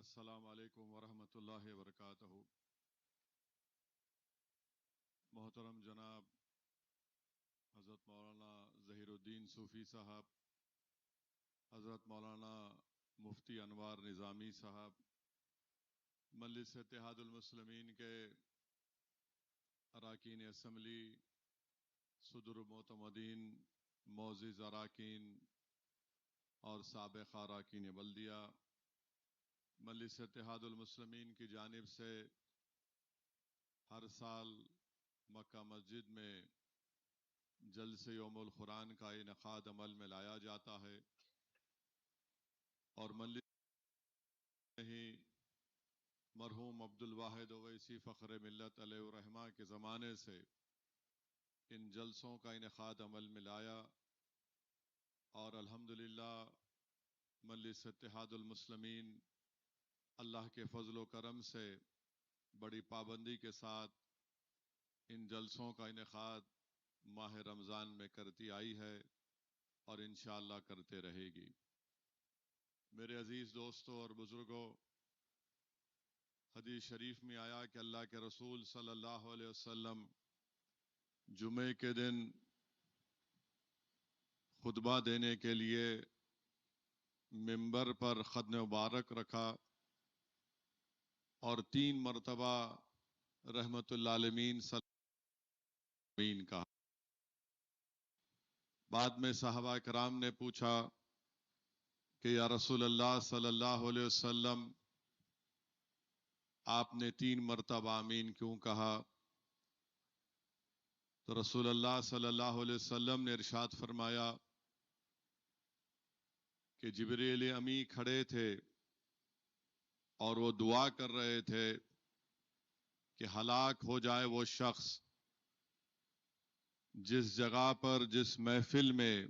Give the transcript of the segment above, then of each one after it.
السلام علیکم ورحمۃ اللہ وبرکاتہ۔ محترم جناب حضرت مولانا ظہیر الدین صوفی صاحب، حضرت مولانا مفتی انوار نظامی صاحب، مجلس اتحاد المسلمین کے اراکین اسمبلی، صدر معتمدین، معزز اراکین اور سابق اراکین بلدیہ، مجلس اتحاد المسلمین کی جانب سے ہر سال مکہ مسجد میں جلسہ یوم القرآن کا انعقاد عمل میں لایا جاتا ہے، اور مجلس میں ہی مرحوم عبد الواحد اویسی فخر ملت علیہ الرحمہ کے زمانے سے ان جلسوں کا انعقاد عمل میں لایا، اور الحمدللہ مجلس اتحاد المسلمین اللہ کے فضل و کرم سے بڑی پابندی کے ساتھ ان جلسوں کا انعقاد ماہ رمضان میں کرتی آئی ہے اور انشاءاللہ کرتے رہے گی۔ میرے عزیز دوستوں اور بزرگوں، حدیث شریف میں آیا کہ اللہ کے رسول صلی اللہ علیہ وسلم جمعے کے دن خطبہ دینے کے لیے ممبر پر خط مبارک رکھا اور 3 مرتبہ رحمت للعالمین صلی اللہ علیہ وسلم کہا۔ بعد میں صحابہ کرام نے پوچھا کہ یا رسول اللہ صلی اللہ علیہ وسلم، آپ نے 3 مرتبہ آمین کیوں کہا؟ تو رسول اللہ صلی اللہ علیہ وسلم نے ارشاد فرمایا کہ جبریل امی کھڑے تھے اور وہ دعا کر رہے تھے کہ ہلاک ہو جائے وہ شخص جس جگہ پر، جس محفل میں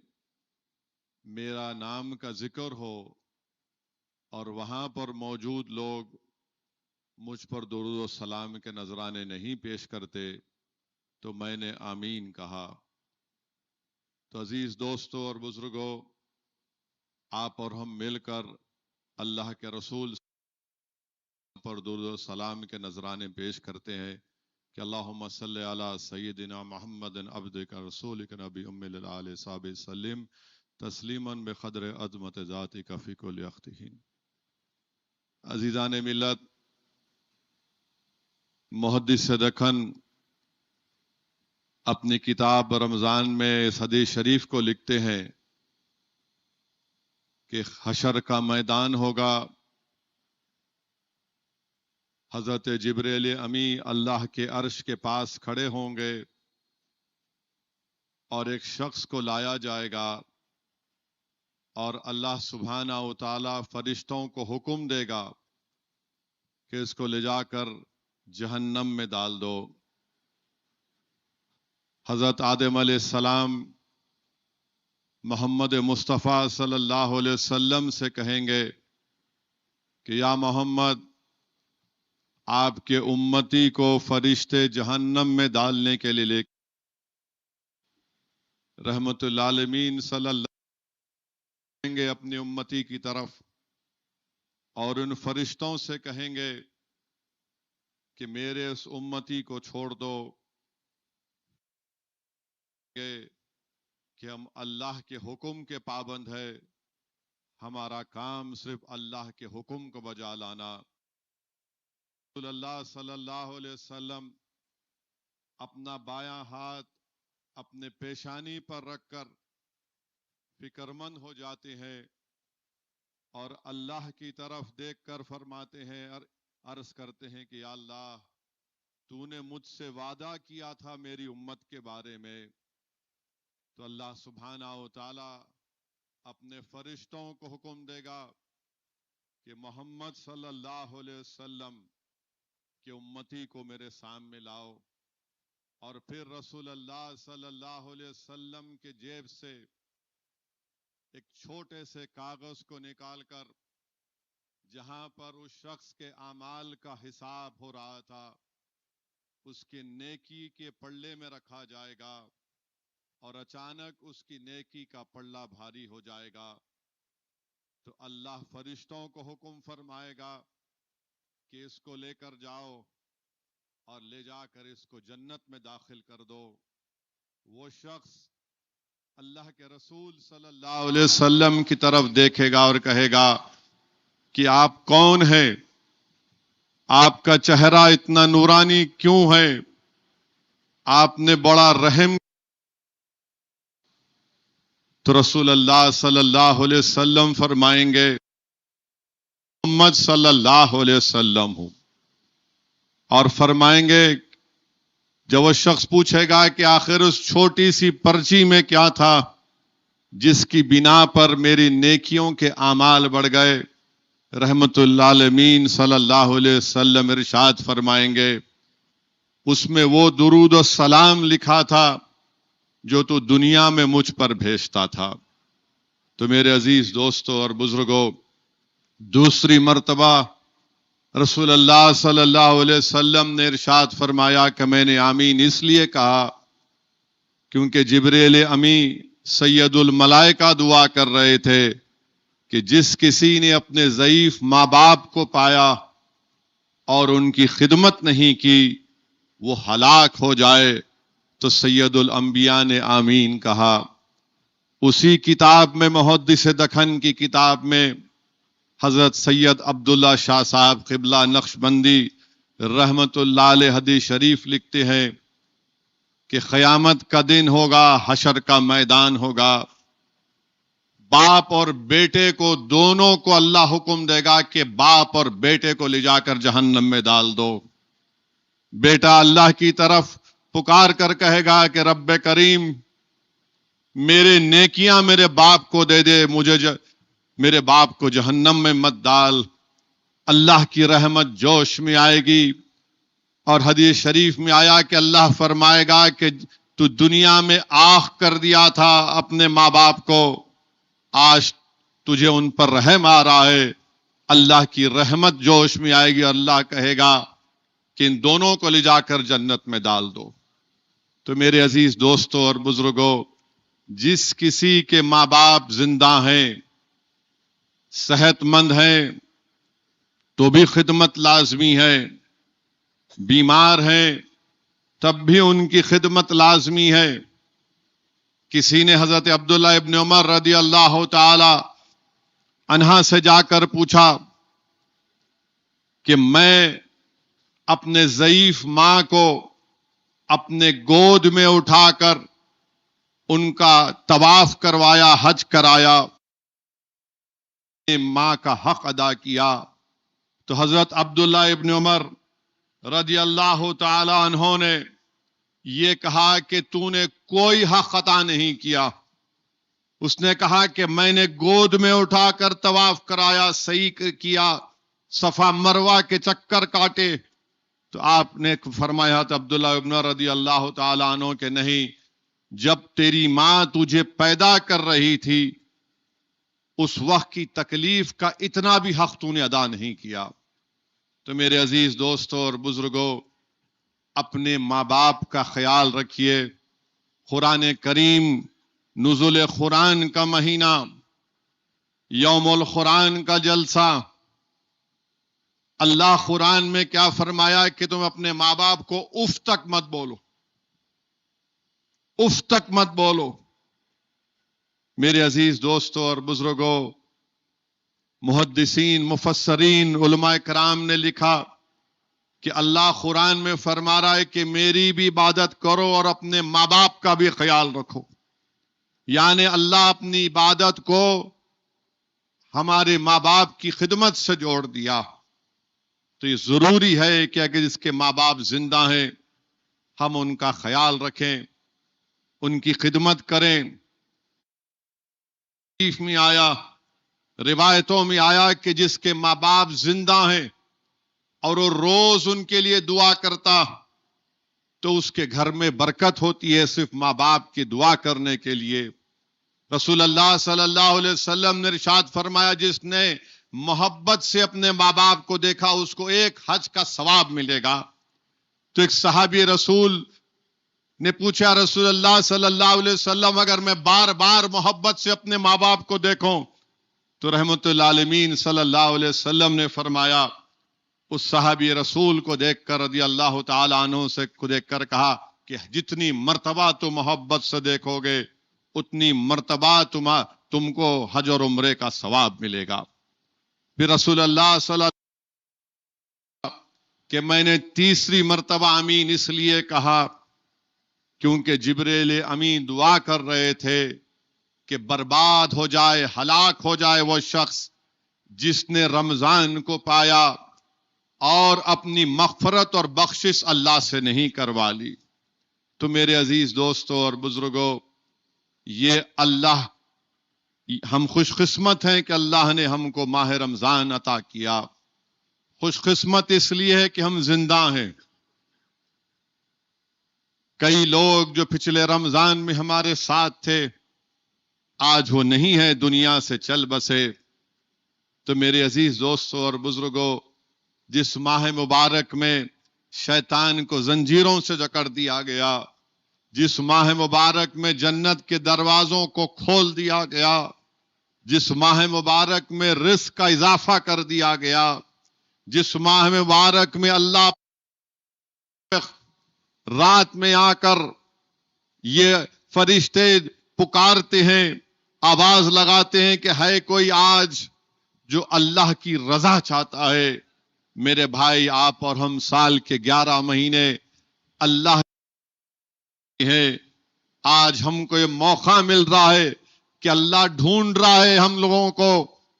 میرا نام کا ذکر ہو اور وہاں پر موجود لوگ مجھ پر درود و سلام کے نذرانے نہیں پیش کرتے، تو میں نے آمین کہا۔ تو عزیز دوستوں اور بزرگوں، آپ اور ہم مل کر اللہ کے رسول پر درود و سلام کے نذرانے پیش کرتے ہیں کہ اللہم صلی علی سیدنا محمد عبدک رسولک نبی ام الآل صحاب سلم تسلیما بقدر عظمت ذاتک فی کل اختہین۔ عزیزان ملت، محدث دکن اپنی کتاب رمضان میں اس حدیث شریف کو لکھتے ہیں کہ حشر کا میدان ہوگا، حضرت جبریل امی اللہ کے عرش کے پاس کھڑے ہوں گے اور ایک شخص کو لایا جائے گا اور اللہ سبحانہ و تعالی فرشتوں کو حکم دے گا کہ اس کو لے جا کر جہنم میں ڈال دو۔ حضرت آدم علیہ السلام محمد مصطفیٰ صلی اللہ علیہ وسلم سے کہیں گے کہ یا محمد، آپ کے امتی کو فرشتے جہنم میں ڈالنے کے لیے لے رحمت للعالمین صلی اللہ علیہ وسلم کہیں گے اپنی امتی کی طرف اور ان فرشتوں سے کہیں گے کہ میرے اس امتی کو چھوڑ دو، کہ ہم اللہ کے حکم کے پابند ہے، ہمارا کام صرف اللہ کے حکم کو بجا لانا۔ رسول اللہ صلی اللہ علیہ وسلم اپنا بایاں ہاتھ اپنے پیشانی پر رکھ کر فکر مند ہو جاتے ہیں اور اللہ کی طرف دیکھ کر فرماتے ہیں، عرض کرتے ہیں کہ یا اللہ، تو نے مجھ سے وعدہ کیا تھا میری امت کے بارے میں، تو اللہ سبحانہ و تعالی اپنے فرشتوں کو حکم دے گا کہ محمد صلی اللہ علیہ وسلم کی امتی کو میرے سامنے لاؤ، اور پھر رسول اللہ صلی اللہ علیہ وسلم کے جیب سے ایک چھوٹے سے کاغذ کو نکال کر جہاں پر اس شخص کے اعمال کا حساب ہو رہا تھا اس کی نیکی کے پلے میں رکھا جائے گا، اور اچانک اس کی نیکی کا پلہ بھاری ہو جائے گا، تو اللہ فرشتوں کو حکم فرمائے گا کہ اس کو لے کر جاؤ اور لے جا کر اس کو جنت میں داخل کر دو، وہ شخص اللہ کے رسول صلی اللہ علیہ وسلم کی طرف دیکھے گا اور کہے گا کہ آپ کون ہیں؟ آپ کا چہرہ اتنا نورانی کیوں ہے؟ آپ نے بڑا رحم۔ تو رسول اللہ صلی اللہ علیہ وسلم فرمائیں گے محمد صلی اللہ علیہ وسلم ہوں، اور فرمائیں گے جب وہ شخص پوچھے گا کہ آخر اس چھوٹی سی پرچی میں کیا تھا جس کی بنا پر میری نیکیوں کے اعمال بڑھ گئے، رحمت اللہ عالمین صلی اللہ علیہ وسلم ارشاد فرمائیں گے اس میں وہ درود و سلام لکھا تھا جو تو دنیا میں مجھ پر بھیجتا تھا۔ تو میرے عزیز دوستوں اور بزرگوں، دوسری مرتبہ رسول اللہ صلی اللہ علیہ وسلم نے ارشاد فرمایا کہ میں نے آمین اس لیے کہا کیونکہ جبریل امی سید الملائکہ دعا کر رہے تھے کہ جس کسی نے اپنے ضعیف ماں باپ کو پایا اور ان کی خدمت نہیں کی وہ ہلاک ہو جائے، تو سید الانبیاء نے آمین کہا۔ اسی کتاب میں محدث دکن کی کتاب میں حضرت سید عبداللہ شاہ صاحب قبلہ نقشبندی رحمت اللہ علیہ حدیث شریف لکھتے ہیں کہ قیامت کا دن ہوگا، حشر کا میدان ہوگا، باپ اور بیٹے کو دونوں کو اللہ حکم دے گا کہ باپ اور بیٹے کو لے جا کر جہنم میں ڈال دو۔ بیٹا اللہ کی طرف پکار کر کہے گا کہ رب کریم میرے نیکیاں میرے باپ کو دے دے، میرے باپ کو جہنم میں مت ڈال۔ اللہ کی رحمت جوش میں آئے گی، اور حدیث شریف میں آیا کہ اللہ فرمائے گا کہ تو دنیا میں آہ کر دیا تھا اپنے ماں باپ کو، آج تجھے ان پر رحم آ رہا ہے۔ اللہ کی رحمت جوش میں آئے گی، اللہ کہے گا کہ ان دونوں کو لے جا کر جنت میں ڈال دو۔ تو میرے عزیز دوستوں اور بزرگوں، جس کسی کے ماں باپ زندہ ہیں، صحت مند ہیں، تو بھی خدمت لازمی ہے، بیمار ہیں تب بھی ان کی خدمت لازمی ہے۔ کسی نے حضرت عبداللہ ابن عمر رضی اللہ تعالی عنہ سے جا کر پوچھا کہ میں اپنے ضعیف ماں کو اپنے گود میں اٹھا کر ان کا طواف کروایا، حج کرایا، ماں کا حق ادا کیا۔ تو حضرت عبداللہ ابن عمر رضی اللہ تعالی عنہ نے یہ کہا کہ تو نے کوئی حق ادا نہیں کیا۔ اس نے کہا کہ میں نے گود میں اٹھا کر طواف کرایا، صحیح کیا، صفا مروہ کے چکر کاٹے۔ تو آپ نے فرمایا تو عبداللہ ابن عمر رضی اللہ تعالی عنہ کہ نہیں، جب تیری ماں تجھے پیدا کر رہی تھی اس وقت کی تکلیف کا اتنا بھی حق تو نے ادا نہیں کیا۔ تو میرے عزیز دوستوں اور بزرگوں، اپنے ماں باپ کا خیال رکھیے۔ قرآن کریم، نزول قرآن کا مہینہ، یوم القرآن کا جلسہ، اللہ قرآن میں کیا فرمایا کہ تم اپنے ماں باپ کو اف تک مت بولو، اف تک مت بولو۔ میرے عزیز دوستوں اور بزرگوں، محدثین، مفسرین، علماء کرام نے لکھا کہ اللہ قرآن میں فرما رہا ہے کہ میری بھی عبادت کرو اور اپنے ماں باپ کا بھی خیال رکھو۔ یعنی اللہ اپنی عبادت کو ہمارے ماں باپ کی خدمت سے جوڑ دیا۔ تو یہ ضروری ہے کہ اگر جس کے ماں باپ زندہ ہیں ہم ان کا خیال رکھیں، ان کی خدمت کریں۔ حدیث میں آیا، روایتوں میں آیا کہ جس کے ماں باپ زندہ ہیں اور وہ روز ان کے لیے دعا کرتا تو اس کے گھر میں برکت ہوتی ہے، صرف ماں باپ کی دعا کرنے کے لیے۔ رسول اللہ صلی اللہ علیہ وسلم نے ارشاد فرمایا جس نے محبت سے اپنے ماں باپ کو دیکھا اس کو ایک حج کا ثواب ملے گا۔ تو ایک صحابی رسول نے پوچھا رسول اللہ صلی اللہ علیہ وسلم اگر میں بار بار محبت سے اپنے ماں باپ کو دیکھوں؟ تو رحمت اللہ عالمین صلی اللہ علیہ وسلم نے فرمایا اس صحابی رسول کو دیکھ کر رضی اللہ تعالیٰ عنہ سے کو دیکھ کر کہا کہ جتنی مرتبہ تم محبت سے دیکھو گے اتنی مرتبہ تم کو حج اور عمرے کا ثواب ملے گا. پھر رسول اللہ صلی اللہ علیہ وسلم کہ میں نے تیسری مرتبہ امین اس لیے کہا کیونکہ جبریل امین دعا کر رہے تھے کہ برباد ہو جائے، ہلاک ہو جائے وہ شخص جس نے رمضان کو پایا اور اپنی مغفرت اور بخشش اللہ سے نہیں کروا لی. تو میرے عزیز دوستوں اور بزرگوں، یہ اللہ، ہم خوش قسمت ہیں کہ اللہ نے ہم کو ماہ رمضان عطا کیا. خوش قسمت اس لیے ہے کہ ہم زندہ ہیں. کئی لوگ جو پچھلے رمضان میں ہمارے ساتھ تھے آج وہ نہیں ہے، دنیا سے چل بسے. تو میرے عزیز دوستوں اور بزرگوں، جس ماہ مبارک میں شیطان کو زنجیروں سے جکڑ دیا گیا، جس ماہ مبارک میں جنت کے دروازوں کو کھول دیا گیا، جس ماہ مبارک میں رزق کا اضافہ کر دیا گیا، جس ماہ مبارک میں اللہ رات میں آ کر یہ فرشتے پکارتے ہیں، آواز لگاتے ہیں کہ ہے کوئی آج جو اللہ کی رضا چاہتا ہے. میرے بھائی، آپ اور ہم سال کے 11 مہینے اللہ ہیں. آج ہم کو یہ موقع مل رہا ہے کہ اللہ ڈھونڈ رہا ہے ہم لوگوں کو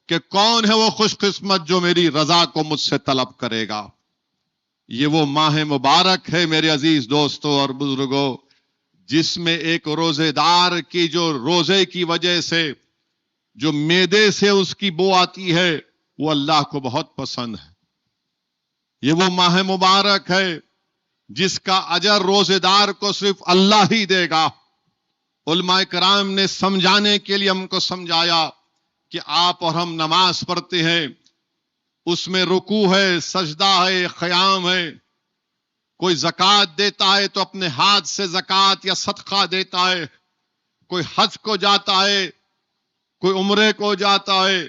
کہ کون ہے وہ خوش قسمت جو میری رضا کو مجھ سے طلب کرے گا. یہ وہ ماہ مبارک ہے میرے عزیز دوستوں اور بزرگوں، جس میں ایک روزے دار کی جو روزے کی وجہ سے جو معدے سے اس کی بو آتی ہے وہ اللہ کو بہت پسند ہے. یہ وہ ماہ مبارک ہے جس کا اجر روزے دار کو صرف اللہ ہی دے گا. علماء کرام نے سمجھانے کے لیے ہم کو سمجھایا کہ آپ اور ہم نماز پڑھتے ہیں، اس میں رکوع ہے، سجدہ ہے، قیام ہے. کوئی زکوٰۃ دیتا ہے تو اپنے ہاتھ سے زکوٰۃ یا صدقہ دیتا ہے. کوئی حج کو جاتا ہے، کوئی عمرے کو جاتا ہے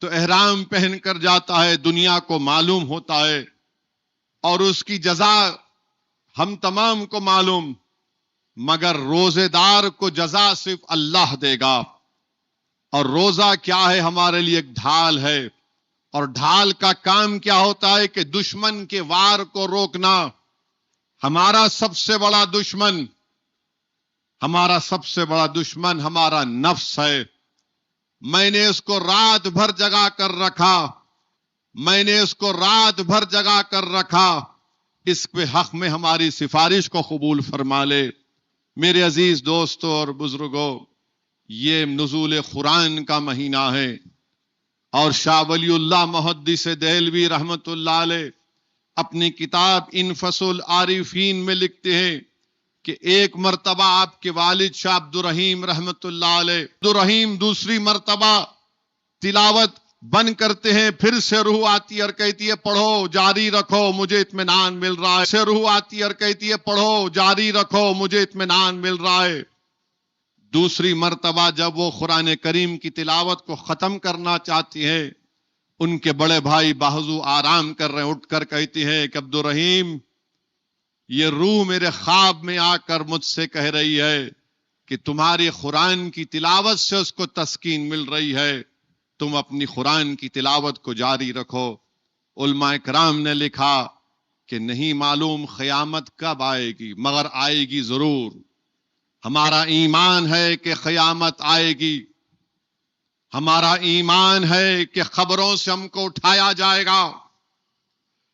تو احرام پہن کر جاتا ہے، دنیا کو معلوم ہوتا ہے اور اس کی جزا ہم تمام کو معلوم، مگر روزے دار کو جزا صرف اللہ دے گا. اور روزہ کیا ہے؟ ہمارے لیے ایک ڈھال ہے، اور ڈھال کا کام کیا ہوتا ہے کہ دشمن کے وار کو روکنا. ہمارا سب سے بڑا دشمن ہمارا نفس ہے. میں نے اس کو رات بھر جگا کر رکھا، اس پہ حق میں ہماری سفارش کو قبول فرما لے. میرے عزیز دوستوں اور بزرگوں، یہ نزول قرآن کا مہینہ ہے، اور شاہ ولی اللہ محدث دہلوی رحمت اللہ علیہ اپنی کتاب انفس العارفین میں لکھتے ہیں کہ ایک مرتبہ آپ کے والد شاہ عبدالرحیم رحمت اللہ علیہ عبدالرحیم دوسری مرتبہ تلاوت بند کرتے ہیں، پھر سے روح آتی اور کہتی ہے پڑھو جاری رکھو مجھے اطمینان مل رہا ہے. سے روح آتی اور کہتی ہے پڑھو جاری رکھو مجھے اطمینان مل رہا ہے. دوسری مرتبہ جب وہ قرآن کریم کی تلاوت کو ختم کرنا چاہتی ہیں، ان کے بڑے بھائی بازو آرام کر رہے ہیں، اٹھ کر کہتی ہیں کہ عبدالرحیم، یہ روح میرے خواب میں آ کر مجھ سے کہہ رہی ہے کہ تمہاری قرآن کی تلاوت سے اس کو تسکین مل رہی ہے، تم اپنی قرآن کی تلاوت کو جاری رکھو. علماء کرام نے لکھا کہ نہیں معلوم قیامت کب آئے گی، مگر آئے گی ضرور. ہمارا ایمان ہے کہ قیامت آئے گی، ہمارا ایمان ہے کہ خبروں سے ہم کو اٹھایا جائے گا،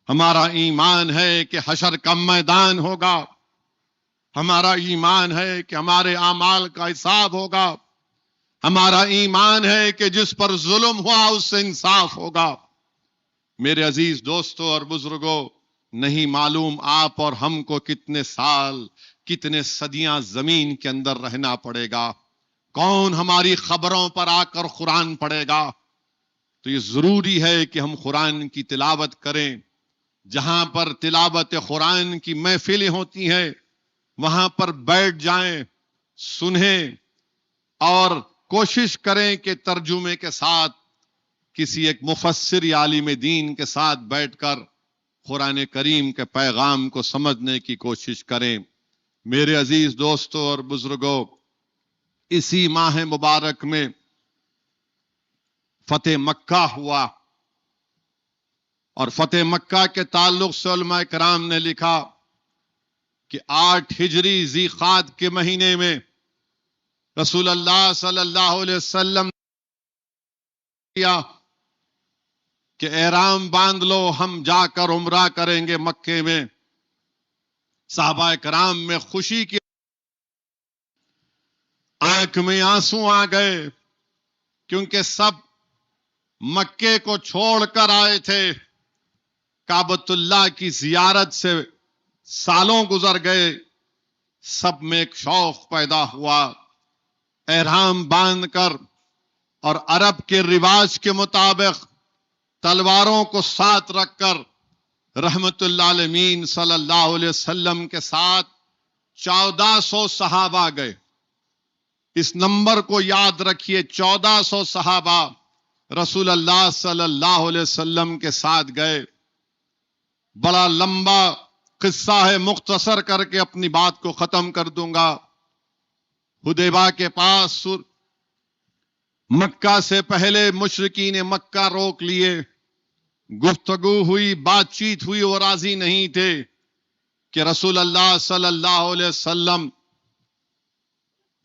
ہمارا ایمان ہے کہ حشر کا میدان ہوگا، ہمارا ایمان ہے کہ ہمارے اعمال کا حساب ہوگا، ہمارا ایمان ہے کہ جس پر ظلم ہوا اس سے انصاف ہوگا. میرے عزیز دوستوں اور بزرگوں، نہیں معلوم آپ اور ہم کو کتنے سال، کتنے صدیاں زمین کے اندر رہنا پڑے گا. کون ہماری خبروں پر آ کر قرآن پڑھے گا؟ تو یہ ضروری ہے کہ ہم قرآن کی تلاوت کریں. جہاں پر تلاوت قرآن کی محفلیں ہوتی ہیں وہاں پر بیٹھ جائیں، سنیں اور کوشش کریں کہ ترجمے کے ساتھ کسی ایک مفسر یا عالم دین کے ساتھ بیٹھ کر قرآن کریم کے پیغام کو سمجھنے کی کوشش کریں۔ میرے عزیز دوستوں اور بزرگوں، اسی ماہ مبارک میں فتح مکہ ہوا، اور فتح مکہ کے تعلق سے علماء کرام نے لکھا کہ 8 ہجری ذی قعدہ کے مہینے میں رسول اللہ صلی اللہ علیہ وسلم کیا کہ احرام باندھ لو، ہم جا کر عمرہ کریں گے مکے میں۔ صحابہ کرام میں خوشی کی آنکھ میں آنسو آ گئے، کیونکہ سب مکے کو چھوڑ کر آئے تھے۔ کعبۃ اللہ کی زیارت سے سالوں گزر گئے، سب میں ایک شوق پیدا ہوا۔ احرام باندھ کر اور عرب کے رواج کے مطابق تلواروں کو ساتھ رکھ کر رحمت اللہ عالمین صلی اللہ علیہ وسلم کے ساتھ 1400 صحابہ گئے۔ اس نمبر کو یاد رکھیے، 1400 صحابہ رسول اللہ صلی اللہ علیہ وسلم کے ساتھ گئے۔ بڑا لمبا قصہ ہے، مختصر کر کے اپنی بات کو ختم کر دوں گا۔ حدیبیہ کے پاس مکہ سے پہلے مشرکین مکہ روک لیے، گفتگو ہوئی، بات چیت ہوئی، وہ راضی نہیں تھے کہ رسول اللہ صلی اللہ علیہ وسلم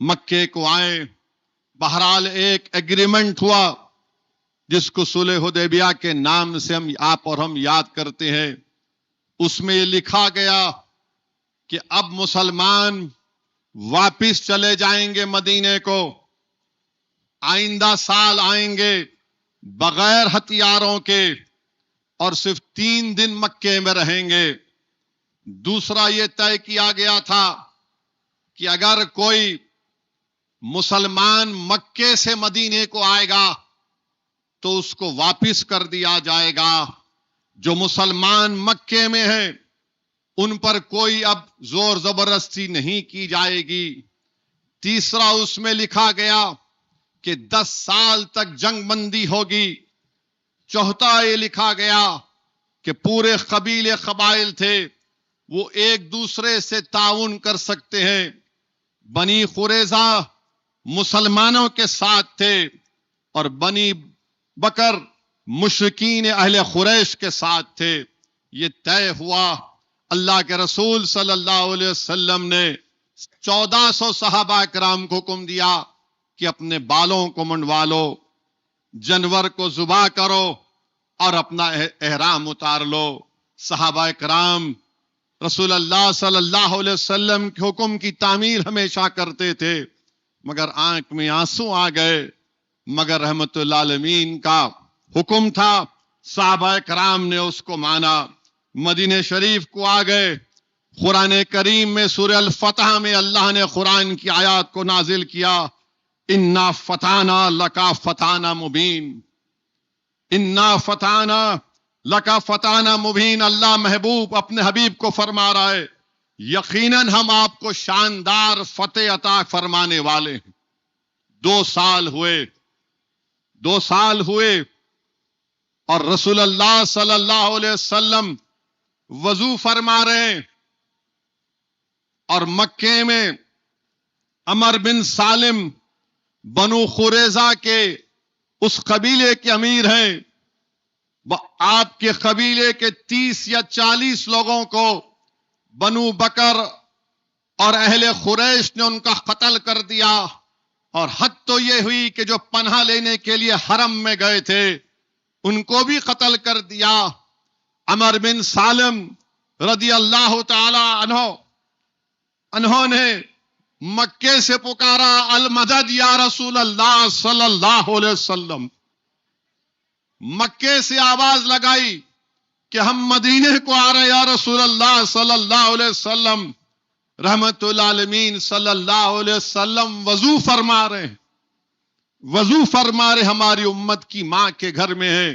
مکے کو آئے۔ بہرحال ایک ایگریمنٹ ہوا جس کو صلح حدیبیہ کے نام سے آپ اور ہم یاد کرتے ہیں۔ اس میں یہ لکھا گیا کہ اب مسلمان واپس چلے جائیں گے مدینے کو، آئندہ سال آئیں گے بغیر ہتھیاروں کے، اور صرف 3 دن مکے میں رہیں گے۔ دوسرا یہ طے کیا گیا تھا کہ اگر کوئی مسلمان مکے سے مدینے کو آئے گا تو اس کو واپس کر دیا جائے گا۔ جو مسلمان مکے میں ہیں ان پر کوئی اب زور زبردستی نہیں کی جائے گی۔ تیسرا اس میں لکھا گیا کہ 10 سال تک جنگ بندی ہوگی۔ چوتھا یہ لکھا گیا کہ پورے قبیلے قبائل تھے، وہ ایک دوسرے سے تعاون کر سکتے ہیں۔ بنی قریظہ مسلمانوں کے ساتھ تھے اور بنی بکر مشرکین اہل قریش کے ساتھ تھے۔ یہ طے ہوا۔ اللہ کے رسول صلی اللہ علیہ وسلم نے 1400 صحابہ کرام کو حکم دیا کہ اپنے بالوں کو منڈوا لو، جانور کو ذبح کرو اور اپنا احرام اتار لو۔ صحابہ کرام رسول اللہ صلی اللہ علیہ وسلم کے حکم کی تعمیل ہمیشہ کرتے تھے، مگر آنکھ میں آنسو آ گئے۔ مگر رحمت اللہ عالمین کا حکم تھا، صحابہ کرام نے اس کو مانا۔ مدینہ شریف کو آ گئے۔ قرآن کریم میں سورہ الفتح میں اللہ نے قرآن کی آیات کو نازل کیا، اِنَّا فَتَحْنَا لَكَ فَتْحًا مُبِينًا، اِنَّا فَتَحْنَا لَكَ فَتْحًا مُبِينًا۔ اللہ محبوب اپنے حبیب کو فرما رہا ہے، یقیناً ہم آپ کو شاندار فتح عطا فرمانے والے ہیں۔ 2 سال ہوئے اور رسول اللہ صلی اللہ علیہ وسلم وضو فرما رہے ہیں، اور مکے میں عمر بن سالم بنو قریظہ کے اس قبیلے کے امیر ہیں۔ آپ کے قبیلے کے 30 یا 40 لوگوں کو بنو بکر اور اہل قریش نے ان کا قتل کر دیا، اور حد تو یہ ہوئی کہ جو پناہ لینے کے لیے حرم میں گئے تھے ان کو بھی قتل کر دیا۔ عمر بن سالم رضی اللہ تعالی عنہ انہوں نے مکے سے پکارا، المدد یا رسول اللہ صلی اللہ علیہ وسلم۔ مکے سے آواز لگائی کہ ہم مدینے کو آ رہے یا رسول اللہ صلی اللہ علیہ وسلم۔ رحمت اللہ عالمین صلی اللہ علیہ وسلم وضو فرما رہے ہماری امت کی ماں کے گھر میں ہے،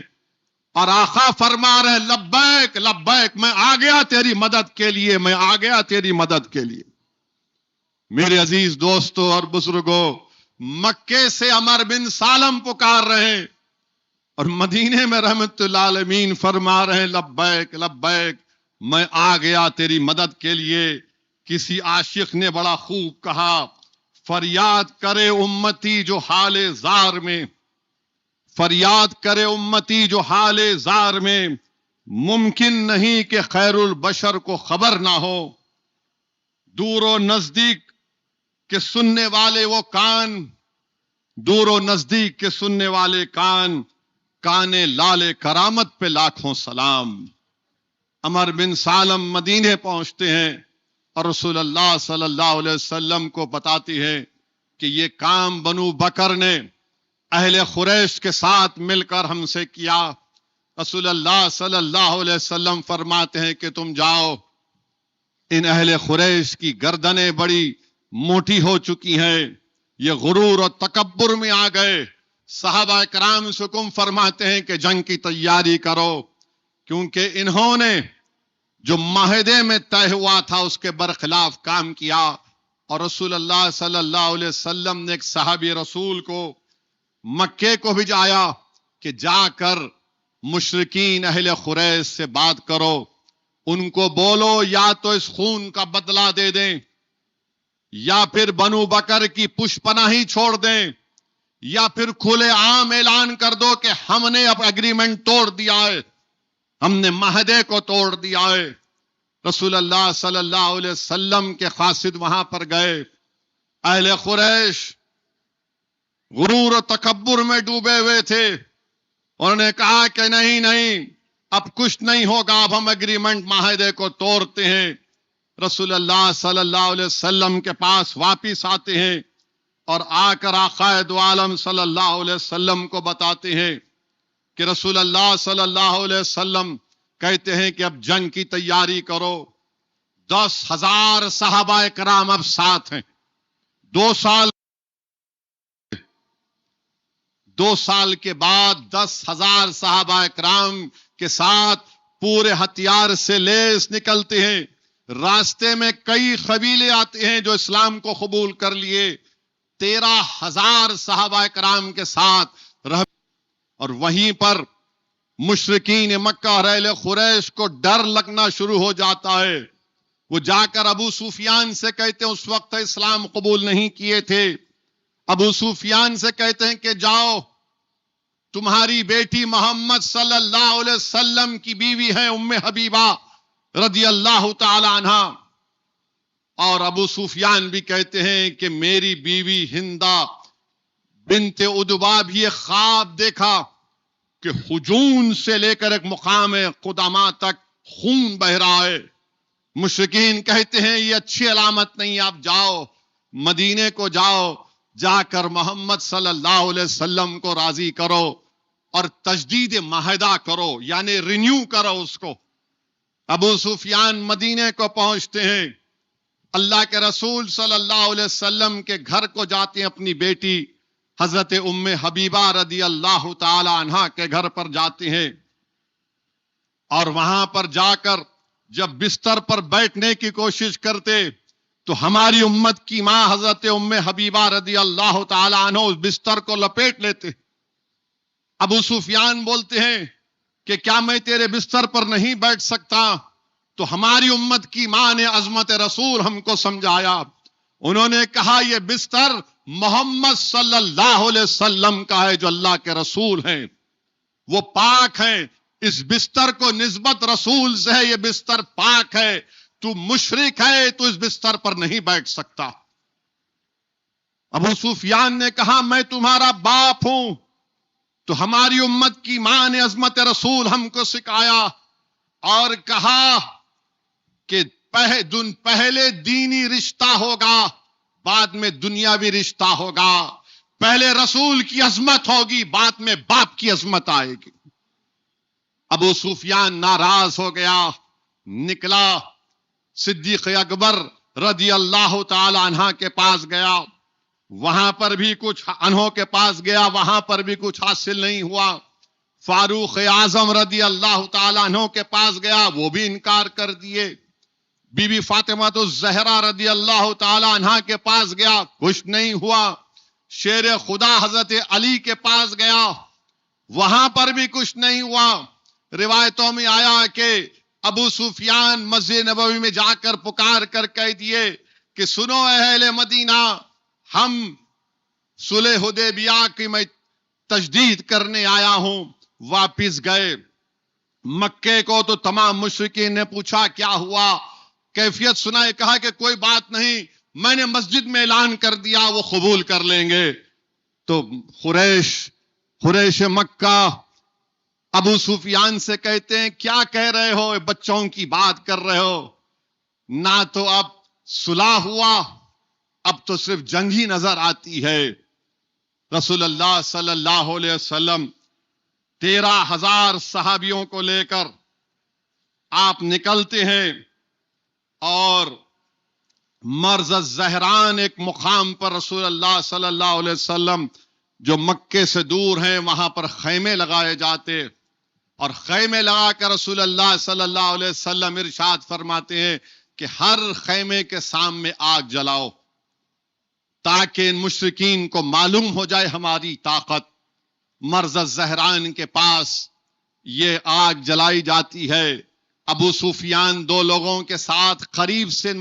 اور آقا فرما رہے لبیک لبیک، میں آ گیا تیری مدد کے لیے، میں آ گیا تیری مدد کے لیے۔ میرے عزیز دوستوں اور بزرگوں، مکے سے عمر بن سالم پکار رہے ہیں اور مدینے میں رحمت اللہ عالمین فرما رہے ہیں لبیک لبیک، میں آ گیا تیری مدد کے لیے۔ کسی عاشق نے بڑا خوب کہا، فریاد کرے امتی جو حال زار میں، فریاد کرے امتی جو حال زار میں، ممکن نہیں کہ خیر البشر کو خبر نہ ہو۔ دور و نزدیک کے سننے والے وہ کان، دور و نزدیک کے سننے والے کان، کانے لال کرامت پہ لاکھوں سلام۔ عمر بن سالم مدینے پہنچتے ہیں اور رسول اللہ صلی اللہ علیہ وسلم کو بتاتی ہے کہ یہ کام بنو بکر نے اہل قریش کے ساتھ مل کر ہم سے کیا۔ رسول اللہ صلی اللہ علیہ وسلم فرماتے ہیں کہ تم جاؤ، ان اہل قریش کی گردنیں بڑی موٹی ہو چکی ہیں، یہ غرور اور تکبر میں آ گئے۔ صحابہ کرام سے حکم فرماتے ہیں کہ جنگ کی تیاری کرو، کیونکہ انہوں نے جو معاہدے میں طے ہوا تھا اس کے برخلاف کام کیا۔ اور رسول اللہ صلی اللہ علیہ وسلم نے ایک صحابی رسول کو مکے کو بھیجایا کہ جا کر مشرکین اہل قریش سے بات کرو، ان کو بولو یا تو اس خون کا بدلہ دے دیں، یا پھر بنو بکر کی پشت پناہی چھوڑ دیں، یا پھر کھلے عام اعلان کر دو کہ ہم نے اب ایگریمنٹ توڑ دیا ہے، ہم نے معاہدے کو توڑ دیا ہے۔ رسول اللہ صلی اللہ علیہ وسلم کے قاصد وہاں پر گئے، اہل قریش غرور و تکبر میں ڈوبے ہوئے تھے، انہوں نے کہا کہ نہیں نہیں، اب کچھ نہیں ہوگا، اب ہم ایگریمنٹ معاہدے کو توڑتے ہیں۔ رسول اللہ صلی اللہ علیہ وسلم کے پاس واپس آتے ہیں اور آ کر آقا دو عالم صلی اللہ علیہ وسلم کو بتاتے ہیں کہ رسول اللہ صلی اللہ علیہ وسلم کہتے ہیں کہ اب جنگ کی تیاری کرو۔ 10,000 صحابہ کرام اب ساتھ ہیں۔ 2 سال کے بعد 10,000 صحابہ کرام کے ساتھ پورے ہتھیار سے لیس نکلتے ہیں۔ راستے میں کئی قبیلے آتے ہیں جو اسلام کو قبول کر لیے۔ 13,000 صحابہ کرام کے ساتھ رہ، اور وہیں پر مشرکین مکہ اور اہل قریش کو ڈر لگنا شروع ہو جاتا ہے۔ وہ جا کر ابو سفیان سے کہتے ہیں، اس وقت اسلام قبول نہیں کیے تھے، ابو سفیان سے کہتے ہیں کہ جاؤ، تمہاری بیٹی محمد صلی اللہ علیہ وسلم کی بیوی ہے ام حبیبہ رضی اللہ تعالی عنہ، اور ابو سفیان بھی کہتے ہیں کہ میری بیوی ہندہ بنت عتبہ بھی ایک خواب دیکھا کہ حجون سے لے کر ایک مقام قدامہ تک خون بہ رہا ہے۔ مشرکین کہتے ہیں یہ اچھی علامت نہیں، آپ جاؤ، مدینے کو جاؤ، جا کر محمد صلی اللہ علیہ وسلم کو راضی کرو اور تجدید معاہدہ کرو، یعنی رینیو کرو اس کو۔ ابو سفیان مدینے کو پہنچتے ہیں، اللہ کے رسول صلی اللہ علیہ وسلم کے گھر کو جاتے ہیں، اپنی بیٹی حضرت ام حبیبہ رضی اللہ تعالی عنہا کے گھر پر جاتے ہیں، اور وہاں پر جا کر جب بستر پر بیٹھنے کی کوشش کرتے تو ہماری امت کی ماں حضرت ام حبیبہ رضی اللہ تعالی عنہ اس بستر کو لپیٹ لیتے۔ ابو سفیان بولتے ہیں کہ کیا میں تیرے بستر پر نہیں بیٹھ سکتا؟ تو ہماری امت کی ماں نے عظمت رسول ہم کو سمجھایا، انہوں نے کہا یہ بستر محمد صلی اللہ علیہ وسلم کا ہے جو اللہ کے رسول ہیں، وہ پاک ہیں، اس بستر کو نسبت رسول سے ہے، یہ بستر پاک ہے، تو مشرک ہے، تو اس بستر پر نہیں بیٹھ سکتا۔ ابو سفیان نے کہا میں تمہارا باپ ہوں، تو ہماری امت کی ماں نے عظمت رسول ہم کو سکھایا اور کہا کہ پہلے دینی رشتہ ہوگا، بعد میں دنیاوی رشتہ ہوگا، پہلے رسول کی عظمت ہوگی، بعد میں باپ کی عظمت آئے گی۔ ابو سفیان ناراض ہو گیا، نکلا، صدیق اکبر رضی اللہ تعالی عنہ کے پاس گیا، وہاں پر بھی کچھ انہوں کے پاس گیا، وہاں پر بھی کچھ حاصل نہیں ہوا۔ فاروق اعظم رضی اللہ تعالی عنہ کے پاس گیا، وہ بھی انکار کر دیے۔ بی بی فاطمہ الزہرا رضی اللہ تعالی عنہ کے پاس گیا، کچھ نہیں ہوا۔ شیر خدا حضرت علی کے پاس گیا، وہاں پر بھی کچھ نہیں ہوا. روایتوں میں آیا کہ ابو سفیان مسجد نبوی میں جا کر پکار کر کہہ دیے کہ سنو اے اہل مدینہ، ہم صلح حدیبیہ کی میں تجدید کرنے آیا ہوں. واپس گئے مکے کو تو تمام مشرکین نے پوچھا کیا ہوا، کیفیت سنائے، کہا کہ کوئی بات نہیں، میں نے مسجد میں اعلان کر دیا، وہ قبول کر لیں گے. تو قریش مکہ ابو سفیان سے کہتے ہیں کیا کہہ رہے ہو، بچوں کی بات کر رہے ہو، نہ تو اب صلح ہوا، اب تو صرف جنگ ہی نظر آتی ہے. رسول اللہ صلی اللہ علیہ وسلم 13,000 صحابیوں کو لے کر آپ نکلتے ہیں اور مرز الزہران ایک مقام پر رسول اللہ صلی اللہ علیہ وسلم جو مکے سے دور ہیں وہاں پر خیمے لگائے جاتے، اور خیمے لگا کر رسول اللہ صلی اللہ علیہ وسلم ارشاد فرماتے ہیں کہ ہر خیمے کے سامنے آگ جلاؤ تاکہ ان مشرکین کو معلوم ہو جائے ہماری طاقت. مرز الزہران کے پاس یہ آگ جلائی جاتی ہے. ابو سفیان 2 لوگوں کے ساتھ قریب سے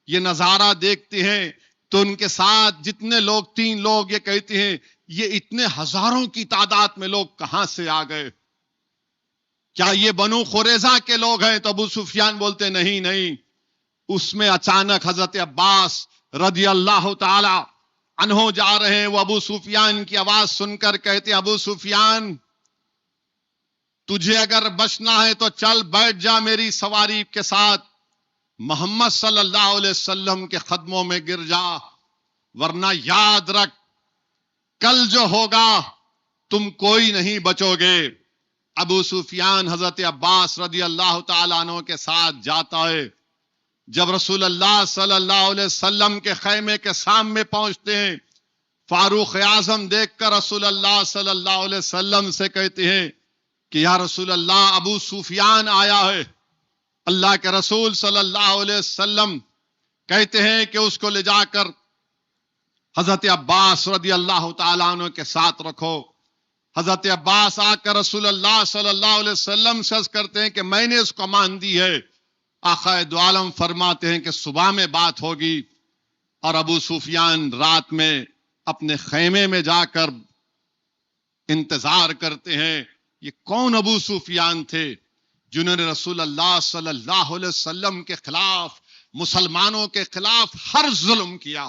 یہ نظارہ دیکھتے ہیں تو ان کے ساتھ جتنے لوگ 3 لوگ یہ کہتے ہیں یہ اتنے ہزاروں کی تعداد میں لوگ کہاں سے آ گئے، کیا یہ بنو قریظہ کے لوگ ہیں؟ تو ابو سفیان بولتے نہیں. اس میں اچانک حضرت عباس رضی اللہ تعالی عنہ جا رہے ہیں. وہ ابو سفیان کی آواز سن کر کہتے ابو سفیان تجھے اگر بچنا ہے تو چل بیٹھ جا میری سواری کے ساتھ، محمد صلی اللہ علیہ وسلم کے قدموں میں گر جا، ورنہ یاد رکھ کل جو ہوگا تم کوئی نہیں بچو گے. ابو سفیان حضرت عباس رضی اللہ تعالیٰ عنہ کے ساتھ جاتا ہے. جب رسول اللہ صلی اللہ علیہ وسلم کے خیمے کے سامنے پہنچتے ہیں، فاروق اعظم دیکھ کر رسول اللہ صلی اللہ علیہ وسلم سے کہتے ہیں کہ یا رسول اللہ ابو سفیان آیا ہے. اللہ کے رسول صلی اللہ علیہ وسلم کہتے ہیں کہ اس کو لے جا کر حضرت عباس رضی اللہ تعالیٰ عنہ کے ساتھ رکھو. حضرت عباس آ کر رسول اللہ صلی اللہ علیہ وسلم سے عرض کرتے ہیں کہ میں نے اس کو مان دی ہے. آقا دو عالم فرماتے ہیں کہ صبح میں بات ہوگی، اور ابو سفیان رات میں اپنے خیمے میں جا کر انتظار کرتے ہیں. یہ کون ابو سفیان تھے جنہوں نے رسول اللہ صلی اللہ علیہ وسلم کے خلاف، مسلمانوں کے خلاف ہر ظلم کیا،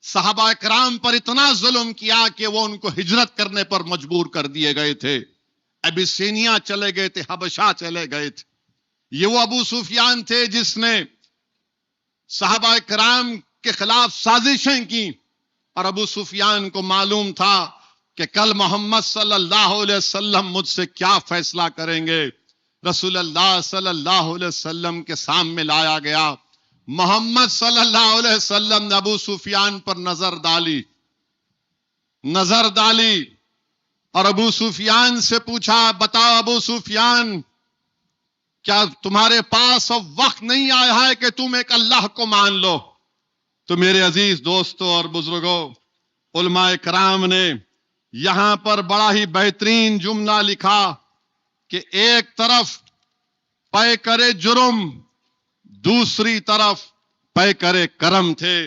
صحابہ کرام پر اتنا ظلم کیا کہ وہ ان کو ہجرت کرنے پر مجبور کر دیے گئے تھے، ابیسینیا چلے گئے تھے، حبشہ چلے گئے تھے. یہ وہ ابو سفیان تھے جس نے صحابہ کرام کے خلاف سازشیں کی، اور ابو سفیان کو معلوم تھا کہ کل محمد صلی اللہ علیہ وسلم مجھ سے کیا فیصلہ کریں گے. رسول اللہ صلی اللہ علیہ وسلم کے سامنے لایا گیا. محمد صلی اللہ علیہ وسلم نے ابو سفیان پر نظر ڈالی اور ابو سفیان سے پوچھا بتاؤ ابو سفیان کیا تمہارے پاس اب وقت نہیں آیا ہے کہ تم ایک اللہ کو مان لو؟ تو میرے عزیز دوستوں اور بزرگوں، علماء کرام نے یہاں پر بڑا ہی بہترین جملہ لکھا کہ ایک طرف پے کرے جرم، دوسری طرف پے کرے کرم تھے.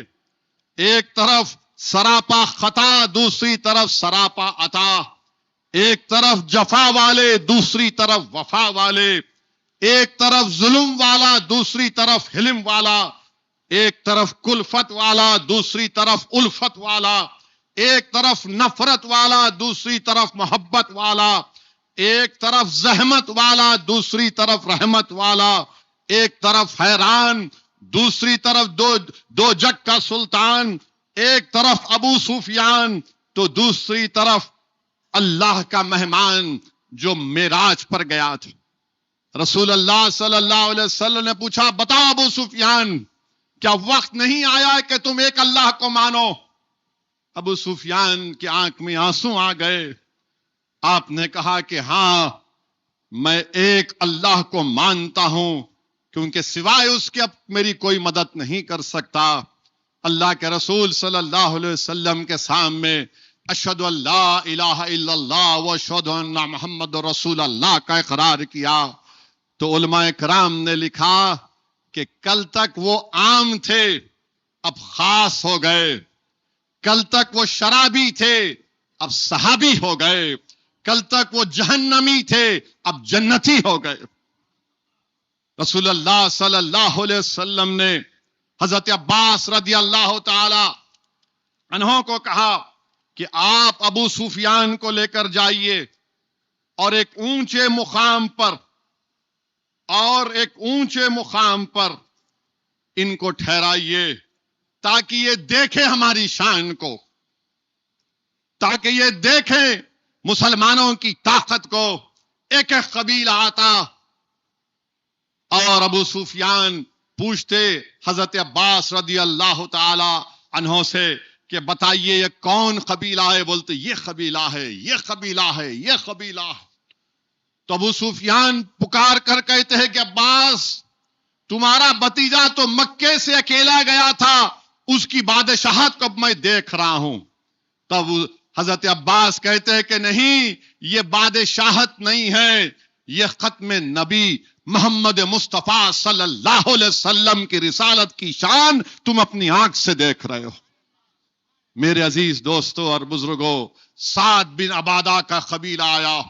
ایک طرف سراپا خطا، دوسری طرف سراپا عطا. ایک طرف جفا والے، دوسری طرف وفا والے. ایک طرف ظلم والا، دوسری طرف حلم والا. ایک طرف کلفت والا، دوسری طرف الفت والا. ایک طرف نفرت والا، دوسری طرف محبت والا. ایک طرف زحمت والا، دوسری طرف رحمت والا. ایک طرف حیران، دوسری طرف دو جگ کا سلطان. ایک طرف ابو سفیان تو دوسری طرف اللہ کا مہمان جو معراج پر گیا تھا. رسول اللہ صلی اللہ علیہ وسلم نے پوچھا بتاؤ ابو سفیان کیا وقت نہیں آیا کہ تم ایک اللہ کو مانو؟ ابو سفیان کی آنکھ میں آنسو آ گئے. آپ نے کہا کہ ہاں میں ایک اللہ کو مانتا ہوں کیونکہ سوائے اس کے اب میری کوئی مدد نہیں کر سکتا. اللہ کے رسول صلی اللہ علیہ وسلم کے سامنے اشہد ان لا الہ الا اللہ و اشہد ان محمد رسول اللہ کا اقرار کیا، تو علماء کرام نے لکھا کہ کل تک وہ عام تھے، اب خاص ہو گئے، کل تک وہ شرابی تھے، اب صحابی ہو گئے، کل تک وہ جہنمی تھے، اب جنتی ہو گئے۔ رسول اللہ صلی اللہ علیہ وسلم نے حضرت عباس رضی اللہ تعالی عنہ کو کہا کہ آپ ابو سفیان کو لے کر جائیے اور ایک اونچے مقام پر ان کو ٹھہرائیے، تاکہ یہ دیکھیں ہماری شان کو، تاکہ یہ دیکھیں مسلمانوں کی طاقت کو۔ ایک ایک قبیلہ آتا اور ابو سفیان پوچھتے حضرت عباس رضی اللہ تعالی عنہ سے کہ بتائیے یہ کون قبیلہ ہے؟ بولتے یہ قبیلہ ہے، یہ قبیلہ ہے، یہ قبیلہ ہے۔ تو ابو سفیان پکار کر کہتے ہیں کہ عباس، تمہارا بھتیجا تو مکے سے اکیلا گیا تھا، اس کی بادشاہت کو میں دیکھ رہا ہوں۔ تب حضرت عباس کہتے ہیں کہ نہیں، یہ بادشاہت نہیں ہے، یہ ختم نبی محمد مصطفیٰ صلی اللہ علیہ وسلم کی رسالت کی شان تم اپنی آنکھ سے دیکھ رہے ہو۔ میرے عزیز دوستوں اور بزرگوں، سعد بن عبادہ کا قبیلہ آیا،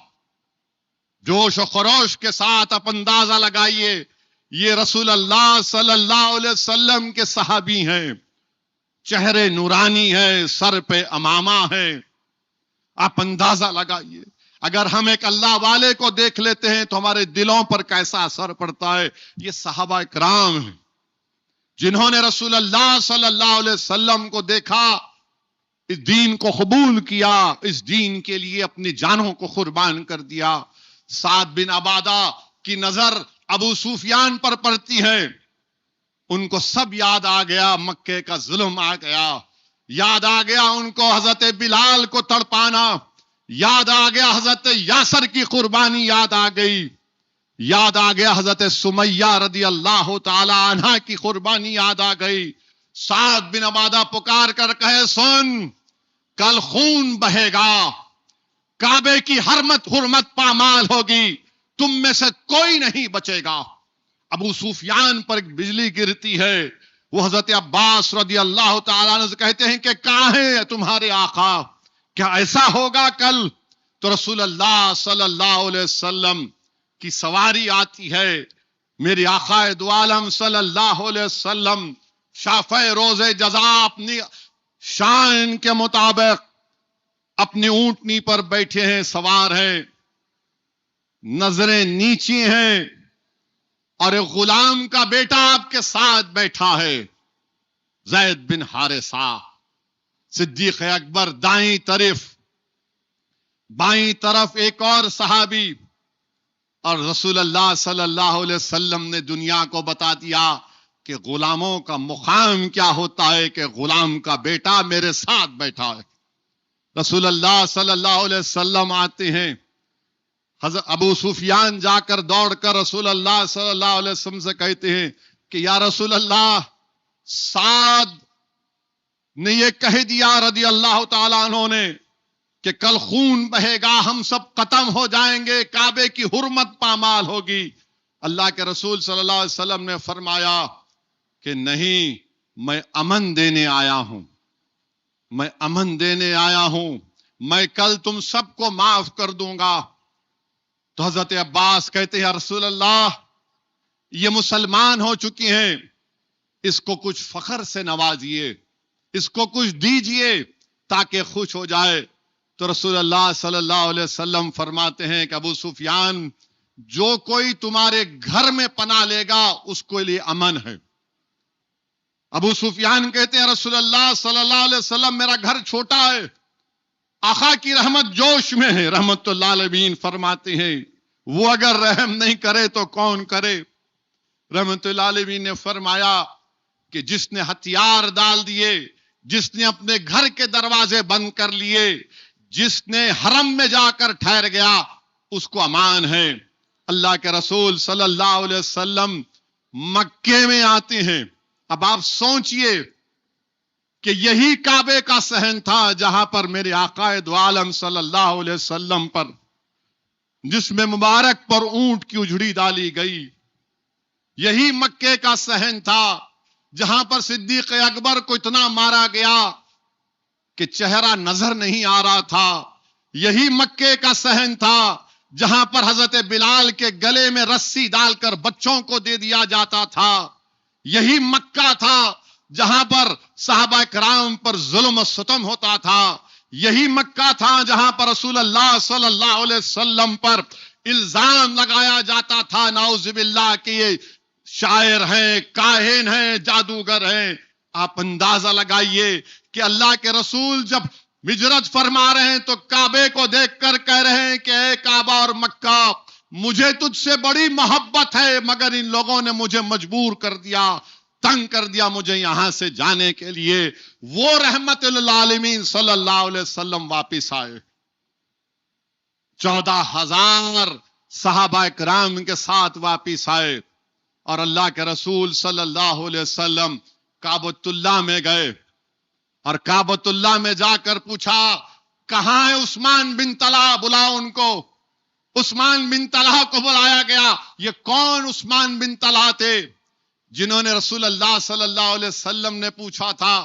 جوش و خروش کے ساتھ آپ اندازہ لگائیے، یہ رسول اللہ صلی اللہ علیہ وسلم کے صحابی ہیں، چہرے نورانی ہے، سر پہ امامہ ہے۔ آپ اندازہ لگائیے، اگر ہم ایک اللہ والے کو دیکھ لیتے ہیں تو ہمارے دلوں پر کیسا اثر پڑتا ہے۔ یہ صحابہ کرام ہیں جنہوں نے رسول اللہ صلی اللہ علیہ وسلم کو دیکھا، اس دین کو قبول کیا، اس دین کے لیے اپنی جانوں کو قربان کر دیا۔ سعد بن عبادہ کی نظر ابو سفیان پر پڑتی ہے، ان کو سب یاد آ گیا، مکے کا ظلم آ گیا، یاد آ گیا ان کو حضرت بلال کو تڑپانا، یاد آ گیا حضرت یاسر کی قربانی یاد آ گئی، یاد آ گیا حضرت سمیہ رضی اللہ تعالی عنہ کی قربانی یاد آ گئی۔ سعد بن عبادہ پکار کر کہے، سن، کل خون بہے گا، کعبے کی حرمت پامال ہوگی، تم میں سے کوئی نہیں بچے گا۔ ابو سفیان پر ایک بجلی گرتی ہے، وہ حضرت عباس رضی اللہ تعالیٰ عنہ سے کہتے ہیں کہ کہاں ہے تمہارے آقا؟ کیا ایسا ہوگا کل؟ تو رسول اللہ صلی اللہ علیہ وسلم کی سواری آتی ہے، میری آقا دو عالم صلی اللہ علیہ وسلم شافع روز جزا اپنی شان کے مطابق اپنی اونٹنی پر بیٹھے ہیں، سوار ہیں، نظریں نیچی ہیں، اور ایک غلام کا بیٹا آپ کے ساتھ بیٹھا ہے، زید بن حارثہ۔ صدیق اکبر دائیں طرف، بائیں طرف ایک اور صحابی، اور رسول اللہ صلی اللہ علیہ وسلم نے دنیا کو بتا دیا کہ غلاموں کا مقام کیا ہوتا ہے، کہ غلام کا بیٹا میرے ساتھ بیٹھا ہے۔ رسول اللہ صلی اللہ علیہ وسلم آتے ہیں، حضرت ابو سفیان جا کر دوڑ کر رسول اللہ صلی اللہ علیہ وسلم سے کہتے ہیں کہ یا رسول اللہ، سعد نے یہ کہہ دیا رضی اللہ تعالیٰ عنہ نے کہ کل خون بہے گا، ہم سب ختم ہو جائیں گے، کعبے کی حرمت پامال ہوگی۔ اللہ کے رسول صلی اللہ علیہ وسلم نے فرمایا کہ نہیں، میں امن دینے آیا ہوں، میں امن دینے آیا ہوں، میں کل تم سب کو معاف کر دوں گا۔ تو حضرت عباس کہتے ہیں رسول اللہ، یہ مسلمان ہو چکی ہیں، اس کو کچھ فخر سے نوازیے، اس کو کچھ دیجئے تاکہ خوش ہو جائے۔ تو رسول اللہ صلی اللہ علیہ وسلم فرماتے ہیں کہ ابو سفیان، جو کوئی تمہارے گھر میں پناہ لے گا اس کو لیے امن ہے۔ ابو سفیان کہتے ہیں رسول اللہ صلی اللہ علیہ وسلم، میرا گھر چھوٹا ہے، آقا کی رحمت جوش میں ہے۔ رحمت اللہ علیہ فرماتے ہیں وہ اگر رحم نہیں کرے تو کون کرے؟ رحمت اللہ علیہ نے فرمایا کہ جس نے ہتھیار ڈال دیے، جس نے اپنے گھر کے دروازے بند کر لیے، جس نے حرم میں جا کر ٹھہر گیا، اس کو امان ہے۔ اللہ کے رسول صلی اللہ علیہ وسلم مکے میں آتے ہیں۔ اب آپ سوچئے کہ یہی کعبے کا صحن تھا جہاں پر میرے آقا دو عالم صلی اللہ علیہ وسلم پر جس میں مبارک پر اونٹ کی اجڑی ڈالی گئی. یہی مکے کا صحن تھا جہاں پر صدیق اکبر کو اتنا مارا گیا کہ چہرہ نظر نہیں آ رہا تھا. یہی مکے کا صحن تھا جہاں پر حضرت بلال کے گلے میں رسی ڈال کر بچوں کو دے دیا جاتا تھا. یہی مکہ تھا جہاں پر صحابہ کرام پر ظلم و ستم ہوتا تھا. یہی مکہ تھا جہاں پر رسول اللہ صلی اللہ علیہ وسلم پر الزام لگایا جاتا تھا نعوذ باللہ کہ یہ شاعر ہیں، کاہن ہیں، جادوگر ہیں. آپ اندازہ لگائیے کہ اللہ کے رسول جب ہجرت فرما رہے ہیں تو کعبے کو دیکھ کر کہہ رہے ہیں کہ اے کعبہ اور مکہ، مجھے تجھ سے بڑی محبت ہے مگر ان لوگوں نے مجھے مجبور کر دیا، تنگ کر دیا مجھے یہاں سے جانے کے لیے. وہ رحمت للعالمین صلی اللہ علیہ وسلم واپس آئے. 14,000 صحابہ کرام کے ساتھ واپس آئے اور اللہ کے رسول صلی اللہ علیہ وسلم کعبۃ اللہ میں گئے اور کعبۃ اللہ میں جا کر پوچھا کہاں ہے عثمان بن طلحہ، بلاؤ ان کو. عثمان بن طلحہ کو بلایا گیا. یہ کون عثمان بن طلحہ تھے؟ جنہوں نے رسول اللہ صلی اللہ علیہ وسلم نے پوچھا تھا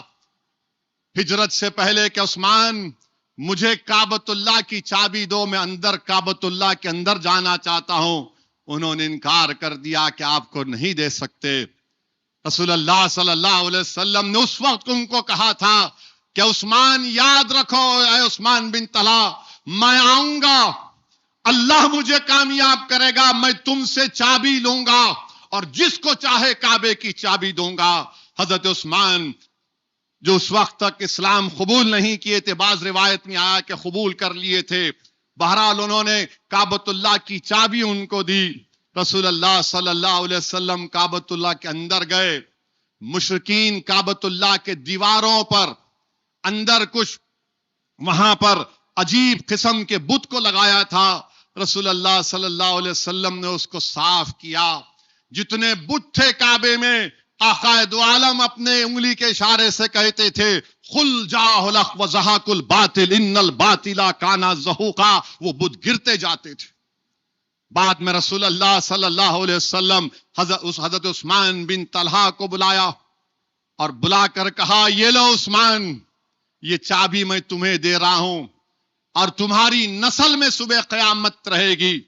ہجرت سے پہلے کہ عثمان مجھے کعبۃ اللہ کی چابی دو، میں اندر کعبۃ اللہ کے اندر جانا چاہتا ہوں. انہوں نے انکار کر دیا کہ آپ کو نہیں دے سکتے. رسول اللہ صلی اللہ علیہ وسلم نے اس وقت ان کو کہا تھا کہ عثمان یاد رکھو، اے عثمان بن طلحہ، میں آؤں گا، اللہ مجھے کامیاب کرے گا، میں تم سے چابی لوں گا اور جس کو چاہے کعبے کی چابی دوں گا. حضرت عثمان جو اس وقت تک اسلام قبول نہیں کیے تھے، بعض روایت میں آیا کہ قبول کر لیے تھے، بہرحال انہوں نے کعبۃ اللہ کی چابی ان کو دی. رسول اللہ صلی اللہ علیہ وسلم کعبۃ اللہ کے اندر گئے. مشرکین کعبۃ اللہ کے دیواروں پر اندر کچھ وہاں پر عجیب قسم کے بت کو لگایا تھا. رسول اللہ صلی اللہ علیہ وسلم نے اس کو صاف کیا. جتنے بت تھے کعبے میں، آقا دو عالم اپنے انگلی کے اشارے سے کہتے تھے خل جاء الحق وزہق الباطل ان الباطل کان زہوقا. وہ بت گرتے جاتے تھے. بعد میں رسول اللہ صلی اللہ علیہ وسلم حضرت عثمان بن طلحہ کو بلایا اور بلا کر کہا یہ لو عثمان، یہ چابی میں تمہیں دے رہا ہوں اور تمہاری نسل میں صبح قیامت رہے گی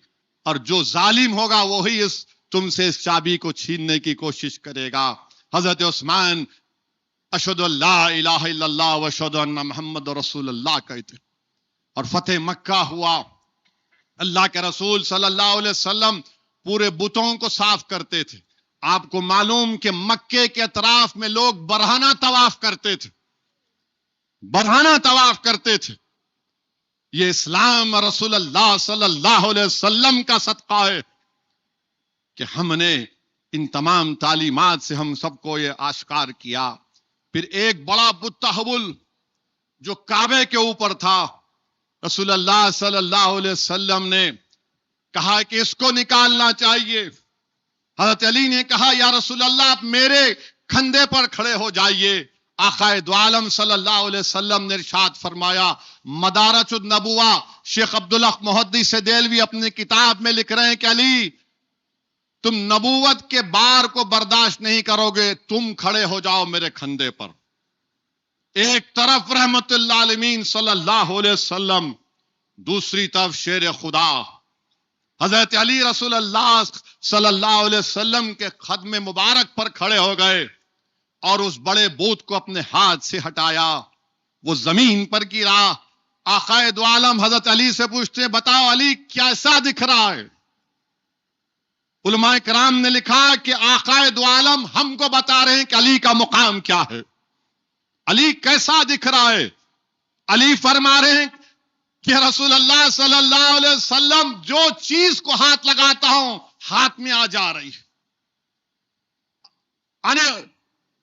اور جو ظالم ہوگا وہی تم سے اس چابی کو چھیننے کی کوشش کرے گا. حضرت عثمان اشہد ان لا الہ الا اللہ واشہد ان محمد رسول اللہ کہتے اور فتح مکہ ہوا. اللہ کے رسول صلی اللہ علیہ وسلم پورے بتوں کو صاف کرتے تھے. آپ کو معلوم کہ مکے کے اطراف میں لوگ برہنہ طواف کرتے تھے، برہنہ طواف کرتے تھے. یہ اسلام رسول اللہ صلی اللہ علیہ وسلم کا صدقہ ہے کہ ہم نے ان تمام تعلیمات سے ہم سب کو یہ آشکار کیا. پھر ایک بڑا بت تحول جو کعبے کے اوپر تھا، رسول اللہ صلی اللہ علیہ وسلم نے کہا کہ اس کو نکالنا چاہیے. حضرت علی نے کہا یا رسول اللہ آپ میرے کھندے پر کھڑے ہو جائیے. آقا دو عالم صلی اللہ علیہ وسلم نے ارشاد فرمایا، مدارج النبوہ شیخ عبدالحق محدث دہلوی اپنی کتاب میں لکھ رہے ہیں کہ علی تم نبوت کے بار کو برداشت نہیں کرو گے، تم کھڑے ہو جاؤ میرے کھندے پر. ایک طرف رحمت اللہ عالمین صلی اللہ علیہ وسلم، دوسری طرف شیر خدا حضرت علی رسول اللہ صلی اللہ علیہ وسلم کے قدم مبارک پر کھڑے ہو گئے اور اس بڑے بت کو اپنے ہاتھ سے ہٹایا. وہ زمین پر گرا. آقا دو عالم حضرت علی سے پوچھتے بتاؤ علی کیسا دکھ رہا ہے؟ علماء کرام نے لکھا کہ آقا دو عالم ہم کو بتا رہے ہیں کہ علی کا مقام کیا ہے، علی کیسا دکھ رہا ہے. علی فرما رہے ہیں کہ رسول اللہ صلی اللہ علیہ وسلم جو چیز کو ہاتھ لگاتا ہوں ہاتھ میں آ جا رہی ہے.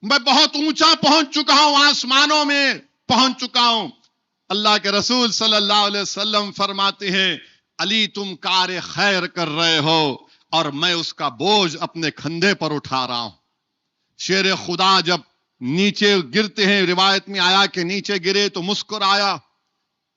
میں بہت اونچا پہنچ چکا ہوں، آسمانوں میں پہنچ چکا ہوں. اللہ کے رسول صلی اللہ علیہ وسلم فرماتے ہیں علی تم کار خیر کر رہے ہو اور میں اس کا بوجھ اپنے کھندے پر اٹھا رہا ہوں. شیر خدا جب نیچے گرتے ہیں، روایت میں آیا کہ نیچے گرے تو مسکرایا.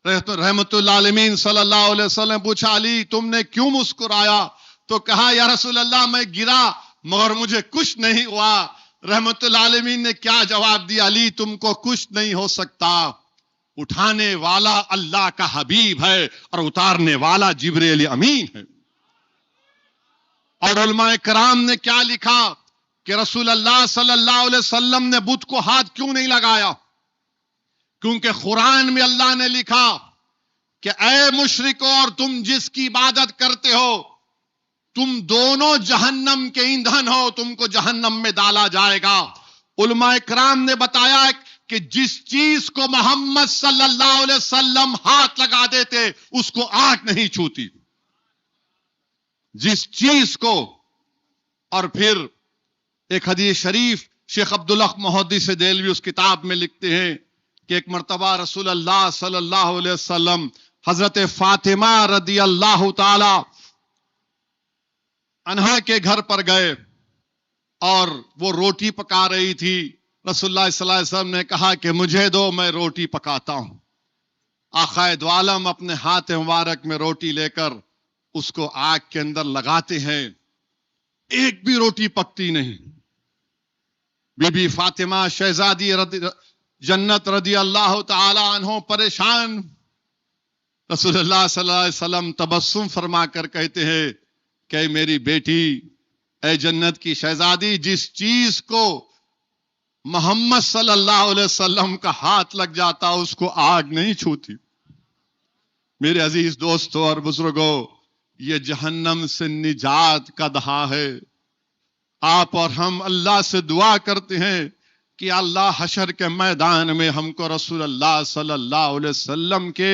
رحمت اللہ عالمین صلی اللہ علیہ وسلم پوچھا علی تم نے کیوں مسکرایا؟ تو کہا یا رسول اللہ میں گرا مگر مجھے کچھ نہیں ہوا. رحمت اللہ عالمین نے کیا جواب دیا؟ علی تم کو کچھ نہیں ہو سکتا، اٹھانے والا اللہ کا حبیب ہے اور اتارنے والا جبریل امین ہے. اور علماء کرام نے کیا لکھا کہ رسول اللہ صلی اللہ علیہ وسلم نے بت کو ہاتھ کیوں نہیں لگایا؟ کیونکہ قرآن میں اللہ نے لکھا کہ اے مشرکو اور تم جس کی عبادت کرتے ہو تم دونوں جہنم کے ایندھن ہو، تم کو جہنم میں ڈالا جائے گا. علماء کرام نے بتایا کہ جس چیز کو محمد صلی اللہ علیہ وسلم ہاتھ لگا دیتے اس کو آگ نہیں چھوتی، جس چیز کو. اور پھر ایک حدیث شریف شیخ عبدالحق محدث دہلوی اس کتاب میں لکھتے ہیں کہ ایک مرتبہ رسول اللہ صلی اللہ علیہ وسلم حضرت فاطمہ رضی اللہ تعالی عنہا کے گھر پر گئے اور وہ روٹی پکا رہی تھی. رسول اللہ صلی اللہ علیہ وسلم نے کہا کہ مجھے دو میں روٹی پکاتا ہوں. آقا دو عالم اپنے ہاتھ مبارک میں روٹی لے کر اس کو آگ کے اندر لگاتے ہیں، ایک بھی روٹی پکتی نہیں. بی بی فاطمہ شہزادی جنت رضی اللہ تعالی عنہ پریشان. رسول اللہ صلی اللہ علیہ وسلم تبسم فرما کر کہتے ہیں کہ میری بیٹی، اے جنت کی شہزادی، جس چیز کو محمد صلی اللہ علیہ وسلم کا ہاتھ لگ جاتا اس کو آگ نہیں چھوتی. میرے عزیز دوستوں اور بزرگوں، یہ جہنم سے نجات کا دہا ہے. آپ اور ہم اللہ سے دعا کرتے ہیں کہ اللہ حشر کے میدان میں ہم کو رسول اللہ صلی اللہ علیہ وسلم کے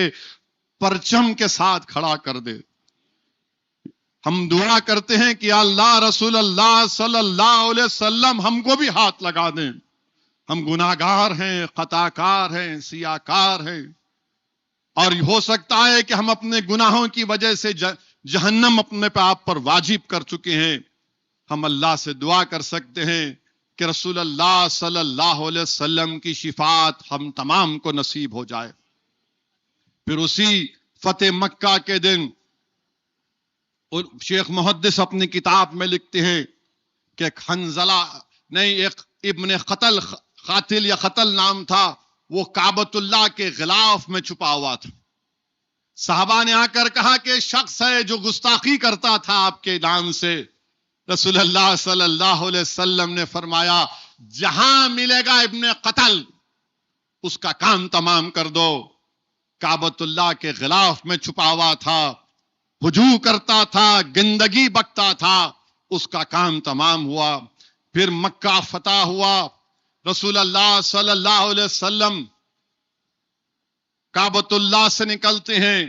پرچم کے ساتھ کھڑا کر دے. ہم دعا کرتے ہیں کہ اللہ رسول اللہ صلی اللہ علیہ وسلم ہم کو بھی ہاتھ لگا دیں. ہم گناہگار ہیں، خطا کار ہیں، سیاہ کار ہیں، اور ہو سکتا ہے کہ ہم اپنے گناہوں کی وجہ سے جہنم اپنے پہ آپ پر واجب کر چکے ہیں. ہم اللہ سے دعا کر سکتے ہیں کہ رسول اللہ صلی اللہ علیہ وسلم کی شفاعت ہم تمام کو نصیب ہو جائے. پھر اسی فتح مکہ کے دن شیخ محدث اپنی کتاب میں لکھتے ہیں کہ ایک حنزلہ نہیں، ایک ابن قاتل یا قتل نام تھا، وہ کعبۃ اللہ کے غلاف میں چھپا ہوا تھا. صحابہ نے آ کر کہا کہ شخص ہے جو گستاخی کرتا تھا آپ کے نام سے. رسول اللہ صلی اللہ علیہ وسلم نے فرمایا جہاں ملے گا ابن قتل اس کا کام تمام کر دو. کعبۃ اللہ کے غلاف میں چھپا ہوا تھا، ہجوم کرتا تھا، گندگی بکتا تھا، اس کا کام تمام ہوا. پھر مکہ فتح ہوا. رسول اللہ صلی اللہ علیہ وسلم کعبۃ اللہ سے نکلتے ہیں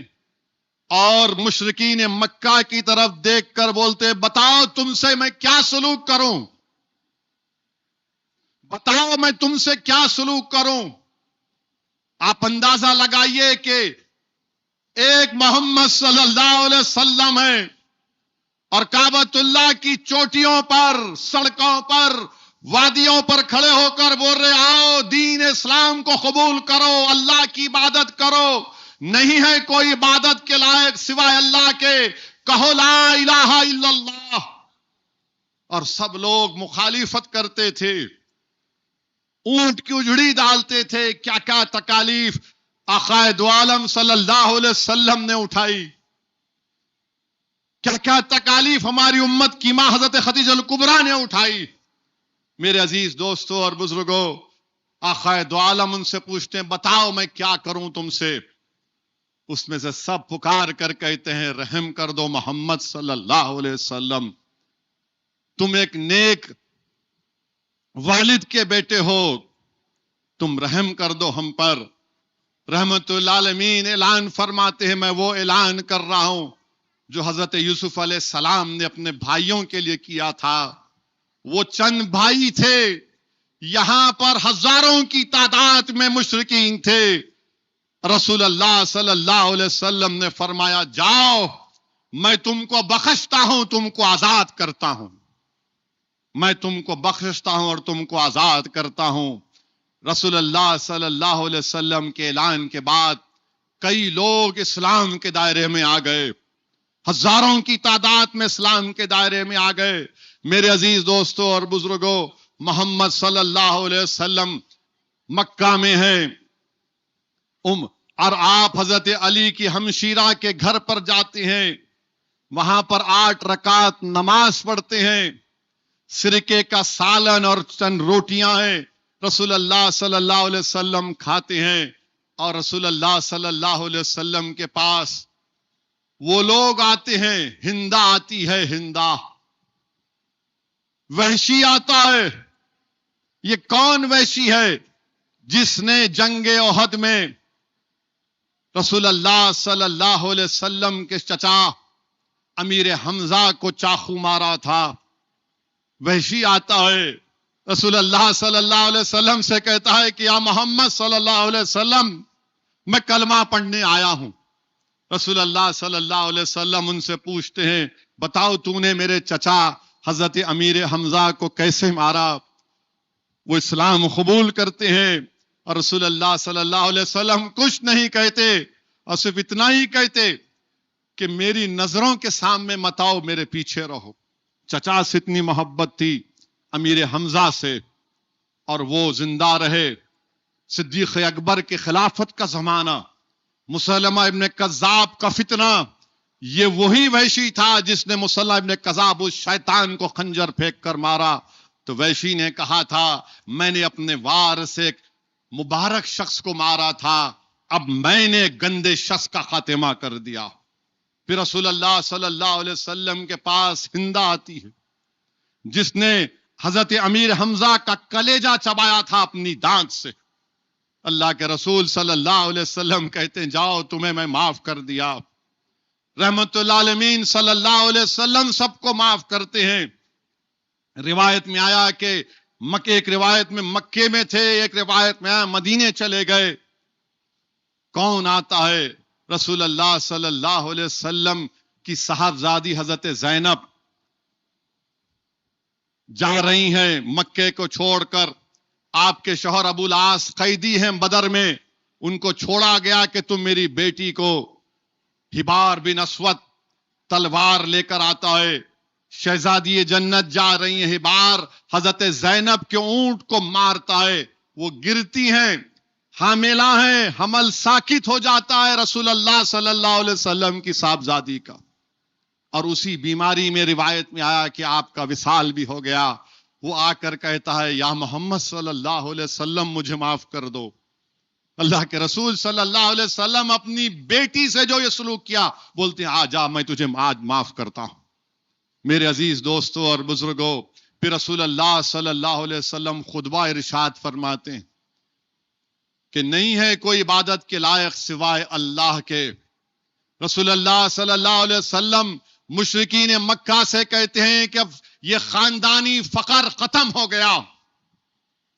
اور مشرکین مکہ کی طرف دیکھ کر بولتے بتاؤ تم سے میں کیا سلوک کروں، بتاؤ میں تم سے کیا سلوک کروں. آپ اندازہ لگائیے کہ ایک محمد صلی اللہ علیہ وسلم ہے اور کعبۃ اللہ کی چوٹیوں پر، سڑکوں پر، وادیوں پر کھڑے ہو کر بول رہے آؤ دین اسلام کو قبول کرو، اللہ کی عبادت کرو، نہیں ہے کوئی عبادت کے لائق سوائے اللہ کے، کہو لا الہ الا اللہ. اور سب لوگ مخالفت کرتے تھے، اونٹ کی اجڑی ڈالتے تھے. کیا کیا تکالیف آقا دو عالم صلی اللہ علیہ وسلم نے اٹھائی، کیا کیا تکالیف ہماری امت کی ماں حضرت خدیجہ الکبریٰ نے اٹھائی. میرے عزیز دوستوں اور بزرگوں، آقا دو عالم ان سے پوچھتے ہیں بتاؤ میں کیا کروں تم سے. اس میں سے سب پکار کر کہتے ہیں رحم کر دو محمد صلی اللہ علیہ وسلم، تم ایک نیک والد کے بیٹے ہو، تم رحم کر دو ہم پر. رحمت العالمین اعلان فرماتے ہیں میں وہ اعلان کر رہا ہوں جو حضرت یوسف علیہ السلام نے اپنے بھائیوں کے لیے کیا تھا. وہ چند بھائی تھے، یہاں پر ہزاروں کی تعداد میں مشرکین تھے. رسول اللہ صلی اللہ علیہ وسلم نے فرمایا جاؤ میں تم کو بخشتا ہوں، تم کو آزاد کرتا ہوں، میں تم کو بخشتا ہوں اور تم کو آزاد کرتا ہوں. رسول اللہ صلی اللہ علیہ وسلم کے اعلان کے بعد کئی لوگ اسلام کے دائرے میں آ گئے، ہزاروں کی تعداد میں اسلام کے دائرے میں آ گئے۔ میرے عزیز دوستوں اور بزرگوں، محمد صلی اللہ علیہ وسلم مکہ میں ہیں اور آپ حضرت علی کی ہمشیرہ کے گھر پر جاتے ہیں، وہاں پر 8 رکعت نماز پڑھتے ہیں، سرکے کا سالن اور چند روٹیاں ہیں، رسول اللہ صلی اللہ علیہ وسلم کھاتے ہیں۔ اور رسول اللہ صلی اللہ علیہ وسلم کے پاس وہ لوگ آتے ہیں، ہندا آتی ہے، ہندا وحشی آتا ہے۔ یہ کون وحشی ہے؟ جس نے جنگ احد میں رسول اللہ صلی اللہ علیہ وسلم کے چچا امیر حمزہ کو چاقو مارا تھا۔ وحشی آتا ہے، رسول اللہ صلی اللہ علیہ وسلم سے کہتا ہے کہ یا محمد صلی اللہ علیہ وسلم، میں کلمہ پڑھنے آیا ہوں۔ رسول اللہ صلی اللہ علیہ وسلم ان سے پوچھتے ہیں، بتاؤ تو نے میرے چچا حضرت امیر حمزہ کو کیسے مارا؟ وہ اسلام قبول کرتے ہیں، اور رسول اللہ صلی اللہ علیہ وسلم کچھ نہیں کہتے، اور صرف اتنا ہی کہتے کہ میری نظروں کے سامنے مت آؤ، میرے پیچھے رہو۔ چچا سے اتنی محبت تھی امیر حمزہ سے، اور وہ زندہ رہے۔ صدیق اکبر کے خلافت کا زمانہ، مسلمہ ابن کذاب کا فتنہ، یہ وہی وحشی تھا جس نے مسلمہ ابن کذاب اس شیطان کو خنجر پھینک کر مارا۔ تو وحشی نے کہا تھا، میں نے اپنے وار سے ایک مبارک شخص کو مارا تھا، اب میں نے گندے شخص کا خاتمہ کر دیا۔ پھر رسول اللہ صلی اللہ علیہ وسلم کے پاس ہندا آتی ہے، جس نے حضرت امیر حمزہ کا کلیجہ چبایا تھا اپنی دانت سے۔ اللہ کے رسول صلی اللہ علیہ وسلم کہتے ہیں، جاؤ تمہیں میں معاف کر دیا۔ رحمت اللہ عالمین صلی اللہ علیہ وسلم سب کو معاف کرتے ہیں۔ روایت میں آیا کہ ایک روایت میں مکے میں تھے، ایک روایت میں آیا مدینے چلے گئے۔ کون آتا ہے؟ رسول اللہ صلی اللہ علیہ وسلم کی صاحبزادی حضرت زینب جا رہی ہیں مکے کو چھوڑ کر۔ آپ کے شوہر ابو العاص قیدی ہیں بدر میں، ان کو چھوڑا گیا کہ تم میری بیٹی کو، ہبار بن اسود تلوار لے کر آتا ہے، شہزادی جنت جا رہی ہیں، ہبار حضرت زینب کے اونٹ کو مارتا ہے، وہ گرتی ہیں، حاملہ ہیں، حمل ساکت ہو جاتا ہے رسول اللہ صلی اللہ علیہ وسلم کی صاحبزادی کا، اور اسی بیماری میں روایت میں آیا کہ آپ کا وصال بھی ہو گیا۔ وہ آ کر کہتا ہے، یا محمد صلی اللہ علیہ وسلم مجھے معاف کر دو۔ اللہ کے رسول صلی اللہ علیہ وسلم اپنی بیٹی سے جو یہ سلوک کیا، بولتے ہیں آ جا میں تجھے آج معاف کرتا ہوں۔ میرے عزیز دوستوں اور بزرگوں، پھر رسول اللہ صلی اللہ علیہ وسلم خطبہ ارشاد فرماتے ہیں کہ نہیں ہے کوئی عبادت کے لائق سوائے اللہ کے۔ رسول اللہ صلی اللہ علیہ وسلم مشرکین مکہ سے کہتے ہیں کہ اب یہ خاندانی فقر ختم ہو گیا،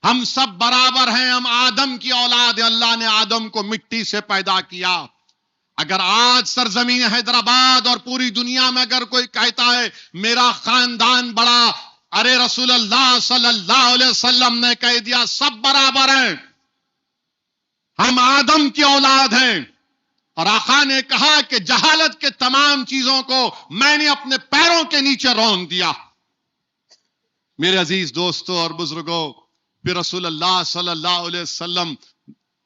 ہم سب برابر ہیں، ہم آدم کی اولاد ہیں، اللہ نے آدم کو مٹی سے پیدا کیا۔ اگر آج سرزمین حیدرآباد اور پوری دنیا میں اگر کوئی کہتا ہے میرا خاندان بڑا، ارے رسول اللہ صلی اللہ علیہ وسلم نے کہہ دیا سب برابر ہیں، ہم آدم کی اولاد ہیں۔ اور آقا نے کہا کہ جہالت کے تمام چیزوں کو میں نے اپنے پیروں کے نیچے رون دیا۔ میرے عزیز دوستوں اور بزرگوں، پھر رسول اللہ صلی اللہ علیہ وسلم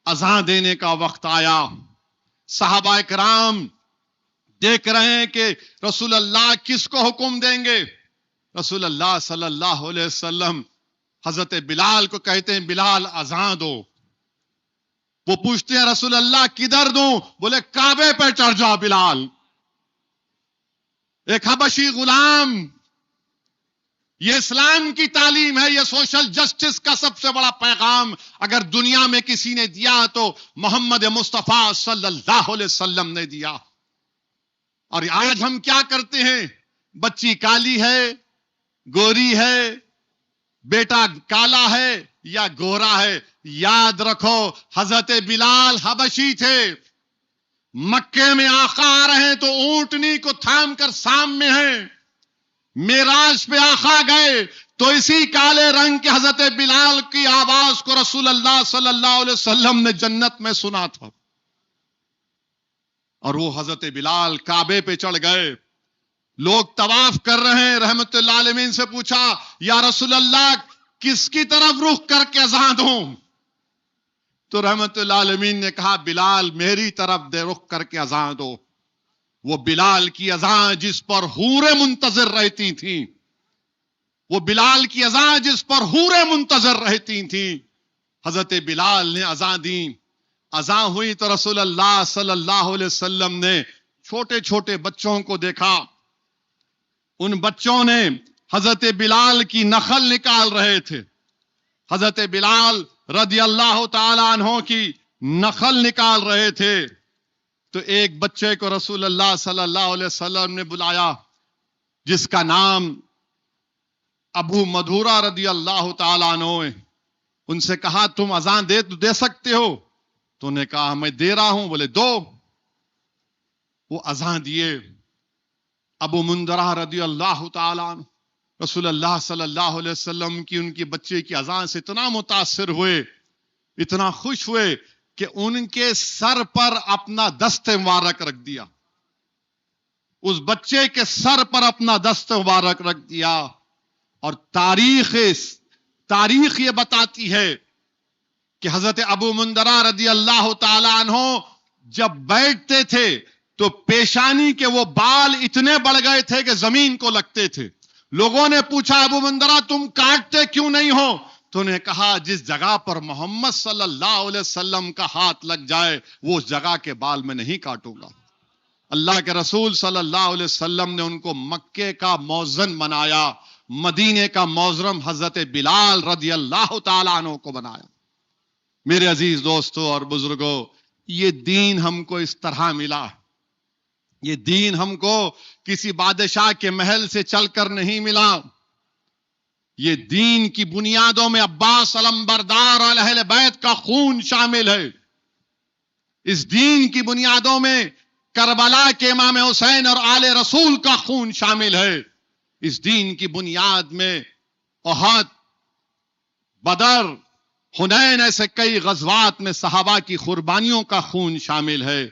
اذان دینے کا وقت آیا، صحابہ کرام دیکھ رہے ہیں کہ رسول اللہ کس کو حکم دیں گے۔ رسول اللہ صلی اللہ علیہ وسلم حضرت بلال کو کہتے ہیں، بلال اذان دو۔ وہ پوچھتے ہیں رسول اللہ کدھر دوں؟ بولے کعبے پہ چڑھ جاؤ بلال۔ ایک حبشی غلام، یہ اسلام کی تعلیم ہے، یہ سوشل جسٹس کا سب سے بڑا پیغام اگر دنیا میں کسی نے دیا تو محمد مصطفیٰ صلی اللہ علیہ وسلم نے دیا۔ اور آج ہم کیا کرتے ہیں؟ بچی کالی ہے، گوری ہے، بیٹا کالا ہے یا گورا ہے، یاد رکھو حضرت بلال حبشی تھے، مکے میں آقا آ رہے ہیں تو اونٹنی کو تھام کر سامنے ہیں، معراج پہ آقا گئے تو اسی کالے رنگ کے حضرت بلال کی آواز کو رسول اللہ صلی اللہ علیہ وسلم نے جنت میں سنا تھا، اور وہ حضرت بلال کعبے پہ چڑھ گئے، لوگ طواف کر رہے ہیں، رحمت اللہ عالمین سے پوچھا یا رسول اللہ کس کی طرف رخ کر کے اذان دوں؟ تو رحمت اللہ عالمین نے کہا بلال میری طرف دے رخ کر کے اذان دو۔ وہ بلال کی اذان جس پر حوریں منتظر رہتی تھیں، وہ بلال کی اذان جس پر حوریں منتظر رہتی تھیں، حضرت بلال نے اذان دی۔ اذان ہوئی تو رسول اللہ صلی اللہ علیہ وسلم نے چھوٹے چھوٹے بچوں کو دیکھا، ان بچوں نے حضرت بلال کی نخل نکال رہے تھے، حضرت بلال رضی اللہ تعالی عنہ کی نخل نکال رہے تھے۔ تو ایک بچے کو رسول اللہ صلی اللہ علیہ وسلم نے بلایا جس کا نام ابو مدھورہ رضی اللہ تعالی عنہ ہے، ان سے کہا تم اذان دے سکتے ہو؟ تو انہوں نے کہا میں دے رہا ہوں۔ بولے دو۔ وہ اذان دیے۔ ابو مندرہ رضی اللہ تعالی عنہ رسول اللہ صلی اللہ علیہ وسلم کی ان کی بچے کی اذان سے اتنا متاثر ہوئے، اتنا خوش ہوئے کہ ان کے سر پر اپنا دست مبارک رکھ دیا، اس بچے کے سر پر اپنا دست مبارک رکھ دیا۔ اور تاریخ یہ بتاتی ہے کہ حضرت ابو مندرہ رضی اللہ تعالی عنہ جب بیٹھتے تھے تو پیشانی کے وہ بال اتنے بڑھ گئے تھے کہ زمین کو لگتے تھے۔ لوگوں نے پوچھا ابو مندرہ تم کاٹتے کیوں نہیں ہو؟ تو انہیں کہا جس جگہ پر محمد صلی اللہ علیہ وسلم کا ہاتھ لگ جائے وہ اس جگہ کے بال میں نہیں کاٹوں گا۔ اللہ کے رسول صلی اللہ علیہ وسلم نے ان کو مکے کا موزن بنایا، مدینے کا موزرم حضرت بلال رضی اللہ تعالیٰ عنہ کو بنایا۔ میرے عزیز دوستو اور بزرگوں، یہ دین ہم کو اس طرح ملا، یہ دین ہم کو کسی بادشاہ کے محل سے چل کر نہیں ملا، یہ دین کی بنیادوں میں عباس علمبردار اور اہل بیت کا خون شامل ہے، اس دین کی بنیادوں میں کربلا کے امام حسین اور آل رسول کا خون شامل ہے، اس دین کی بنیاد میں احد، بدر، حنین ایسے کئی غزوات میں صحابہ کی قربانیوں کا خون شامل ہے۔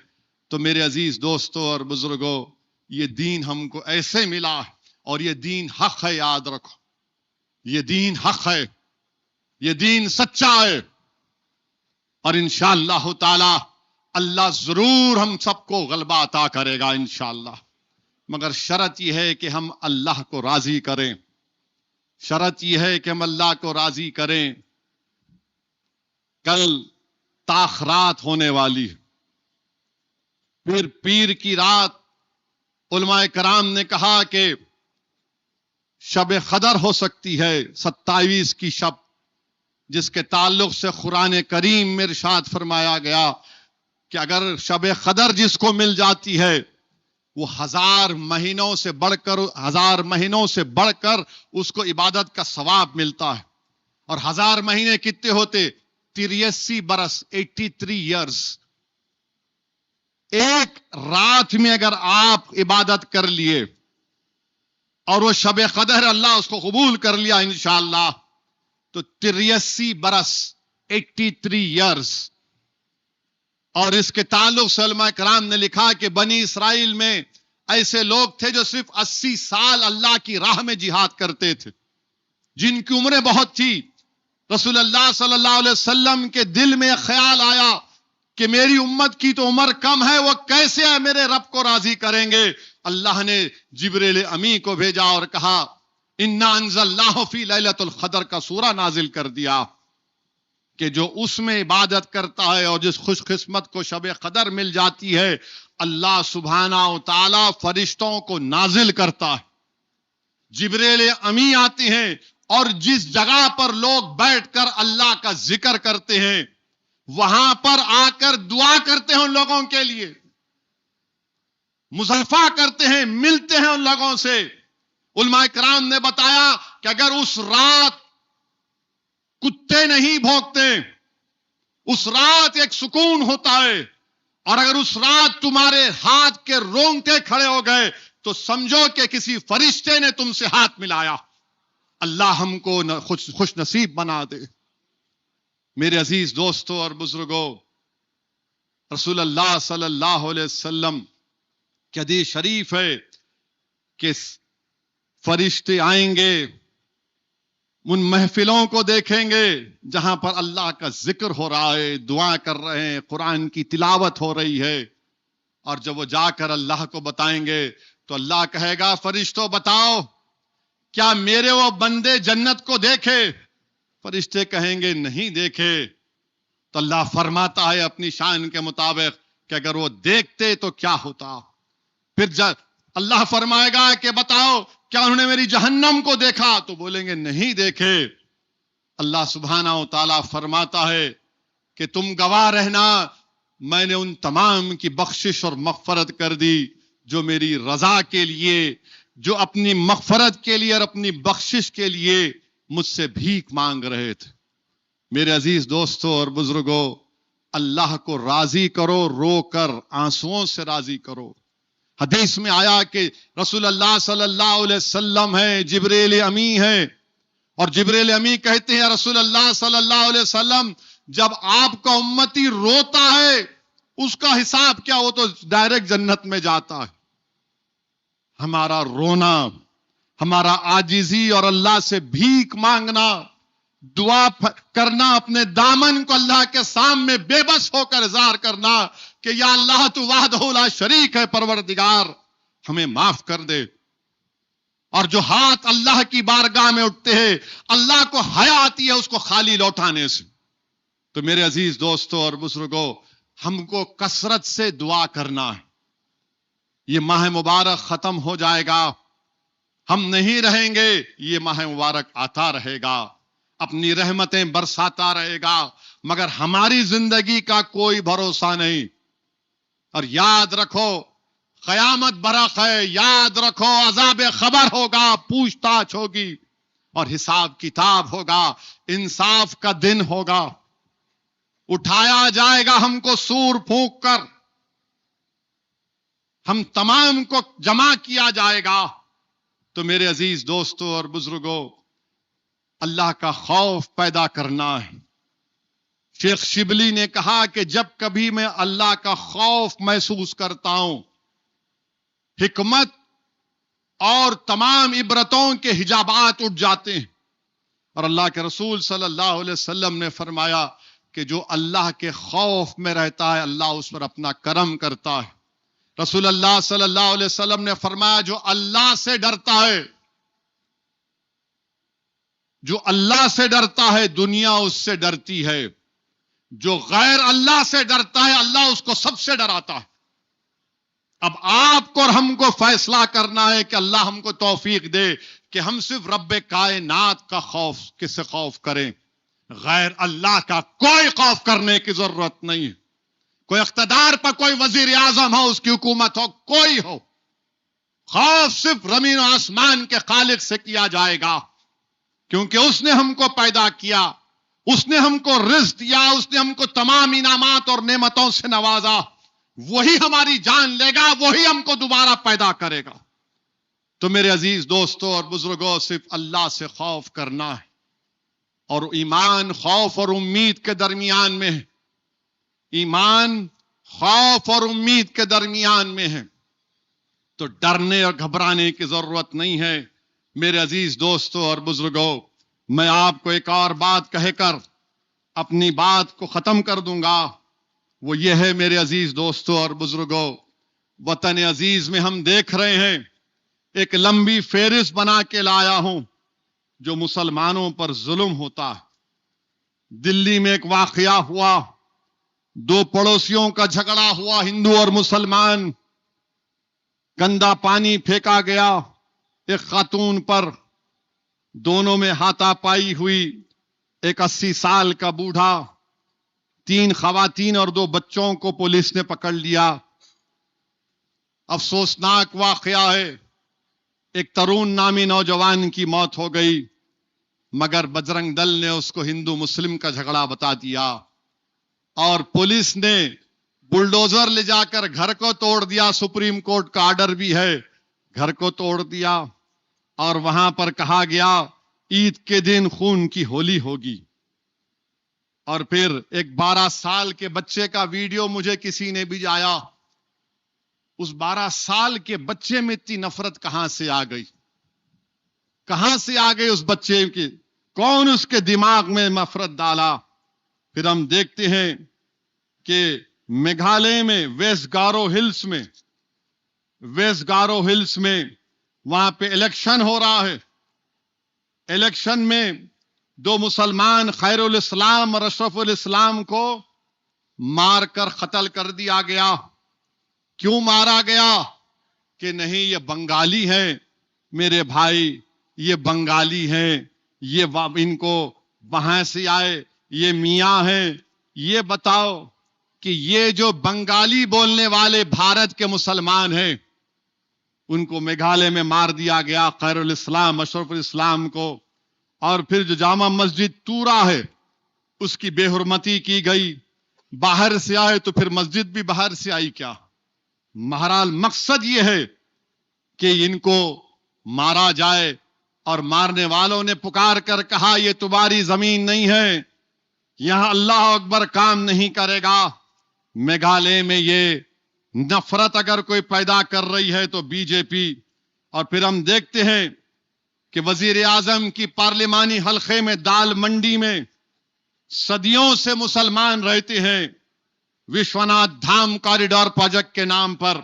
تو میرے عزیز دوستو اور بزرگوں، یہ دین ہم کو ایسے ملا اور یہ دین حق ہے، یاد رکھو یہ دین حق ہے، یہ دین سچا ہے، اور انشاءاللہ تعالی اللہ ضرور ہم سب کو غلبہ عطا کرے گا انشاءاللہ، مگر شرط یہ ہے کہ ہم اللہ کو راضی کریں، شرط یہ ہے کہ ہم اللہ کو راضی کریں۔ کل تاخرات ہونے والی، پھر پیر کی رات، علماء کرام نے کہا کہ شب قدر ہو سکتی ہے 27 کی شب، جس کے تعلق سے قرآن کریم میں ارشاد فرمایا گیا کہ اگر شب قدر جس کو مل جاتی ہے وہ 1000 مہینوں سے بڑھ کر اس کو عبادت کا ثواب ملتا ہے۔ اور 1000 مہینے کتنے ہوتے؟ 83 برس، 83 ایئرز۔ ایک رات میں اگر آپ عبادت کر لیے اور وہ شب قدر اللہ اس کو قبول کر لیا انشاءاللہ، تو 83 برس، 83 ایئرز۔ اور اس کے تعلق سے علماء کرام نے لکھا کہ بنی اسرائیل میں ایسے لوگ تھے جو صرف 80 سال اللہ کی راہ میں جہاد کرتے تھے، جن کی عمریں بہت تھی۔ رسول اللہ صلی اللہ علیہ وسلم کے دل میں خیال آیا کہ میری امت کی تو عمر کم ہے، وہ کیسے میرے رب کو راضی کریں گے؟ اللہ نے جبریل امی کو بھیجا اور کہا اِنَّا أَنزَلْنَاهُ فِي لَيْلَةِ الْقَدْرِ کا سورہ نازل کر دیا کہ جو اس میں عبادت کرتا ہے اور جس خوش قسمت کو شب قدر مل جاتی ہے، اللہ سبحانہ و تعالی فرشتوں کو نازل کرتا ہے، جبریل امی آتے ہیں، اور جس جگہ پر لوگ بیٹھ کر اللہ کا ذکر کرتے ہیں وہاں پر آ کر دعا کرتے ہیں ان لوگوں کے لیے، مصافحہ کرتے ہیں، ملتے ہیں ان لوگوں سے۔ علماء کرام نے بتایا کہ اگر اس رات کتے نہیں بھونکتے، اس رات ایک سکون ہوتا ہے، اور اگر اس رات تمہارے ہاتھ کے رونگٹے کھڑے ہو گئے تو سمجھو کہ کسی فرشتے نے تم سے ہاتھ ملایا۔ اللہ ہم کو خوش نصیب بنا دے۔ میرے عزیز دوستوں اور بزرگوں، رسول اللہ صلی اللہ علیہ وسلم کی حدیث شریف ہے کہ فرشتے آئیں گے، ان محفلوں کو دیکھیں گے جہاں پر اللہ کا ذکر ہو رہا ہے، دعا کر رہے ہیں، قرآن کی تلاوت ہو رہی ہے، اور جب وہ جا کر اللہ کو بتائیں گے تو اللہ کہے گا فرشتوں بتاؤ کیا میرے وہ بندے جنت کو دیکھے؟ فرشتے کہیں گے نہیں دیکھے۔ تو اللہ فرماتا ہے اپنی شان کے مطابق کہ اگر وہ دیکھتے تو کیا ہوتا؟ پھر اللہ فرمائے گا کہ بتاؤ کیا انہوں نے میری جہنم کو دیکھا؟ تو بولیں گے نہیں دیکھے۔ اللہ سبحانہ و تعالیٰ فرماتا ہے کہ تم گواہ رہنا، میں نے ان تمام کی بخشش اور مغفرت کر دی جو میری رضا کے لیے، جو اپنی مغفرت کے لیے اور اپنی بخشش کے لیے مجھ سے بھیک مانگ رہے تھے۔ میرے عزیز دوستوں اور بزرگوں، اللہ کو راضی کرو، رو کر آنسوؤں سے راضی کرو۔ حدیث میں آیا کہ رسول اللہ صلی اللہ علیہ وسلم ہے، جبریل امی ہے، اور جبریل امی کہتے ہیں رسول اللہ صلی اللہ علیہ وسلم جب آپ کا امتی روتا ہے اس کا حساب کیا؟ وہ تو ڈائریکٹ جنت میں جاتا ہے۔ ہمارا رونا، ہمارا عاجزی اور اللہ سے بھیک مانگنا، دعا کرنا، اپنے دامن کو اللہ کے سامنے بے بس ہو کر اظہار کرنا کہ یا اللہ تو وحدہ لا شریک ہے، پروردگار ہمیں معاف کر دے۔ اور جو ہاتھ اللہ کی بارگاہ میں اٹھتے ہیں اللہ کو حیا آتی ہے اس کو خالی لوٹانے سے۔ تو میرے عزیز دوستوں اور بزرگوں، ہم کو کثرت سے دعا کرنا ہے۔ یہ ماہ مبارک ختم ہو جائے گا، ہم نہیں رہیں گے، یہ ماہ مبارک آتا رہے گا، اپنی رحمتیں برساتا رہے گا، مگر ہماری زندگی کا کوئی بھروسہ نہیں۔ اور یاد رکھو قیامت برق ہے، یاد رکھو عذاب خبر ہوگا، پوچھ تاچھ ہوگی اور حساب کتاب ہوگا، انصاف کا دن ہوگا، اٹھایا جائے گا ہم کو سور پھونک کر، ہم تمام کو جمع کیا جائے گا۔ تو میرے عزیز دوستوں اور بزرگوں، اللہ کا خوف پیدا کرنا ہے۔ شیخ شبلی نے کہا کہ جب کبھی میں اللہ کا خوف محسوس کرتا ہوں، حکمت اور تمام عبرتوں کے حجابات اٹھ جاتے ہیں۔ اور اللہ کے رسول صلی اللہ علیہ وسلم نے فرمایا کہ جو اللہ کے خوف میں رہتا ہے اللہ اس پر اپنا کرم کرتا ہے۔ رسول اللہ صلی اللہ علیہ وسلم نے فرمایا جو اللہ سے ڈرتا ہے، جو اللہ سے ڈرتا ہے دنیا اس سے ڈرتی ہے، جو غیر اللہ سے ڈرتا ہے اللہ اس کو سب سے ڈراتا ہے۔ اب آپ کو اور ہم کو فیصلہ کرنا ہے کہ اللہ ہم کو توفیق دے کہ ہم صرف رب کائنات کا خوف کس سے خوف کریں، غیر اللہ کا کوئی خوف کرنے کی ضرورت نہیں ہے۔ کوئی اقتدار پر کوئی وزیر اعظم ہو، اس کی حکومت ہو، کوئی ہو، خوف صرف زمین و آسمان کے خالق سے کیا جائے گا، کیونکہ اس نے ہم کو پیدا کیا، اس نے ہم کو رزق دیا، اس نے ہم کو تمام انعامات اور نعمتوں سے نوازا، وہی ہماری جان لے گا، وہی ہم کو دوبارہ پیدا کرے گا۔ تو میرے عزیز دوستوں اور بزرگوں، صرف اللہ سے خوف کرنا ہے، اور ایمان خوف اور امید کے درمیان میں ہے، ایمان خوف اور امید کے درمیان میں ہے، تو ڈرنے اور گھبرانے کی ضرورت نہیں ہے۔ میرے عزیز دوستوں اور بزرگوں، میں آپ کو ایک اور بات کہہ کر اپنی بات کو ختم کر دوں گا، وہ یہ ہے میرے عزیز دوستوں اور بزرگوں، وطن عزیز میں ہم دیکھ رہے ہیں، ایک لمبی فہرست بنا کے لایا ہوں جو مسلمانوں پر ظلم ہوتا ہے۔ دلی میں ایک واقعہ ہوا، دو پڑوسیوں کا جھگڑا ہوا، ہندو اور مسلمان، گندا پانی پھینکا گیا ایک خاتون پر، دونوں میں ہاتھا پائی ہوئی، ایک 80 سال کا بوڑھا، 3 خواتین اور 2 بچوں کو پولیس نے پکڑ لیا۔ افسوسناک واقعہ ہے، ایک ترون نامی نوجوان کی موت ہو گئی، مگر بجرنگ دل نے اس کو ہندو مسلم کا جھگڑا بتا دیا، اور پولیس نے بلڈوزر لے جا کر گھر کو توڑ دیا، سپریم کورٹ کا آرڈر بھی ہے، گھر کو توڑ دیا، اور وہاں پر کہا گیا عید کے دن خون کی ہولی ہوگی. اور پھر ایک 12 سال کے بچے کا ویڈیو مجھے کسی نے بھیجایا. اس 12 سال کے بچے میں اتنی نفرت کہاں سے آ گئی؟ کہاں سے آ گئی اس بچے کی؟ کون اس کے دماغ میں نفرت ڈالا؟ پھر ہم دیکھتے ہیں کہ میگھالیہ میں ویسٹ گارو ہلز میں وہاں پہ الیکشن ہو رہا ہے. الیکشن میں 2 مسلمان خیر الاسلام اور اشرف الاسلام کو مار کر قتل کر دیا گیا. کیوں مارا گیا؟ کہ نہیں یہ بنگالی ہے میرے بھائی، یہ بنگالی ہیں، یہ ان کو وہاں سے آئے، یہ میاں ہیں. یہ بتاؤ کہ یہ جو بنگالی بولنے والے بھارت کے مسلمان ہیں ان کو میگھالیہ میں مار دیا گیا، خیر الاسلام اشرف الاسلام کو. اور پھر جو جامع مسجد تورا ہے اس کی بے حرمتی کی گئی. باہر سے آئے تو پھر مسجد بھی باہر سے آئی کیا؟ بہرحال مقصد یہ ہے کہ ان کو مارا جائے. اور مارنے والوں نے پکار کر کہا یہ تمہاری زمین نہیں ہے، یہاں اللہ اکبر کام نہیں کرے گا. میگھالیہ میں یہ نفرت اگر کوئی پیدا کر رہی ہے تو بی جے پی. اور پھر ہم دیکھتے ہیں کہ وزیر اعظم کی پارلیمانی حلقے میں دال منڈی میں صدیوں سے مسلمان رہتے ہیں. وشوناتھ دھام کوریڈور پروجیکٹ کے نام پر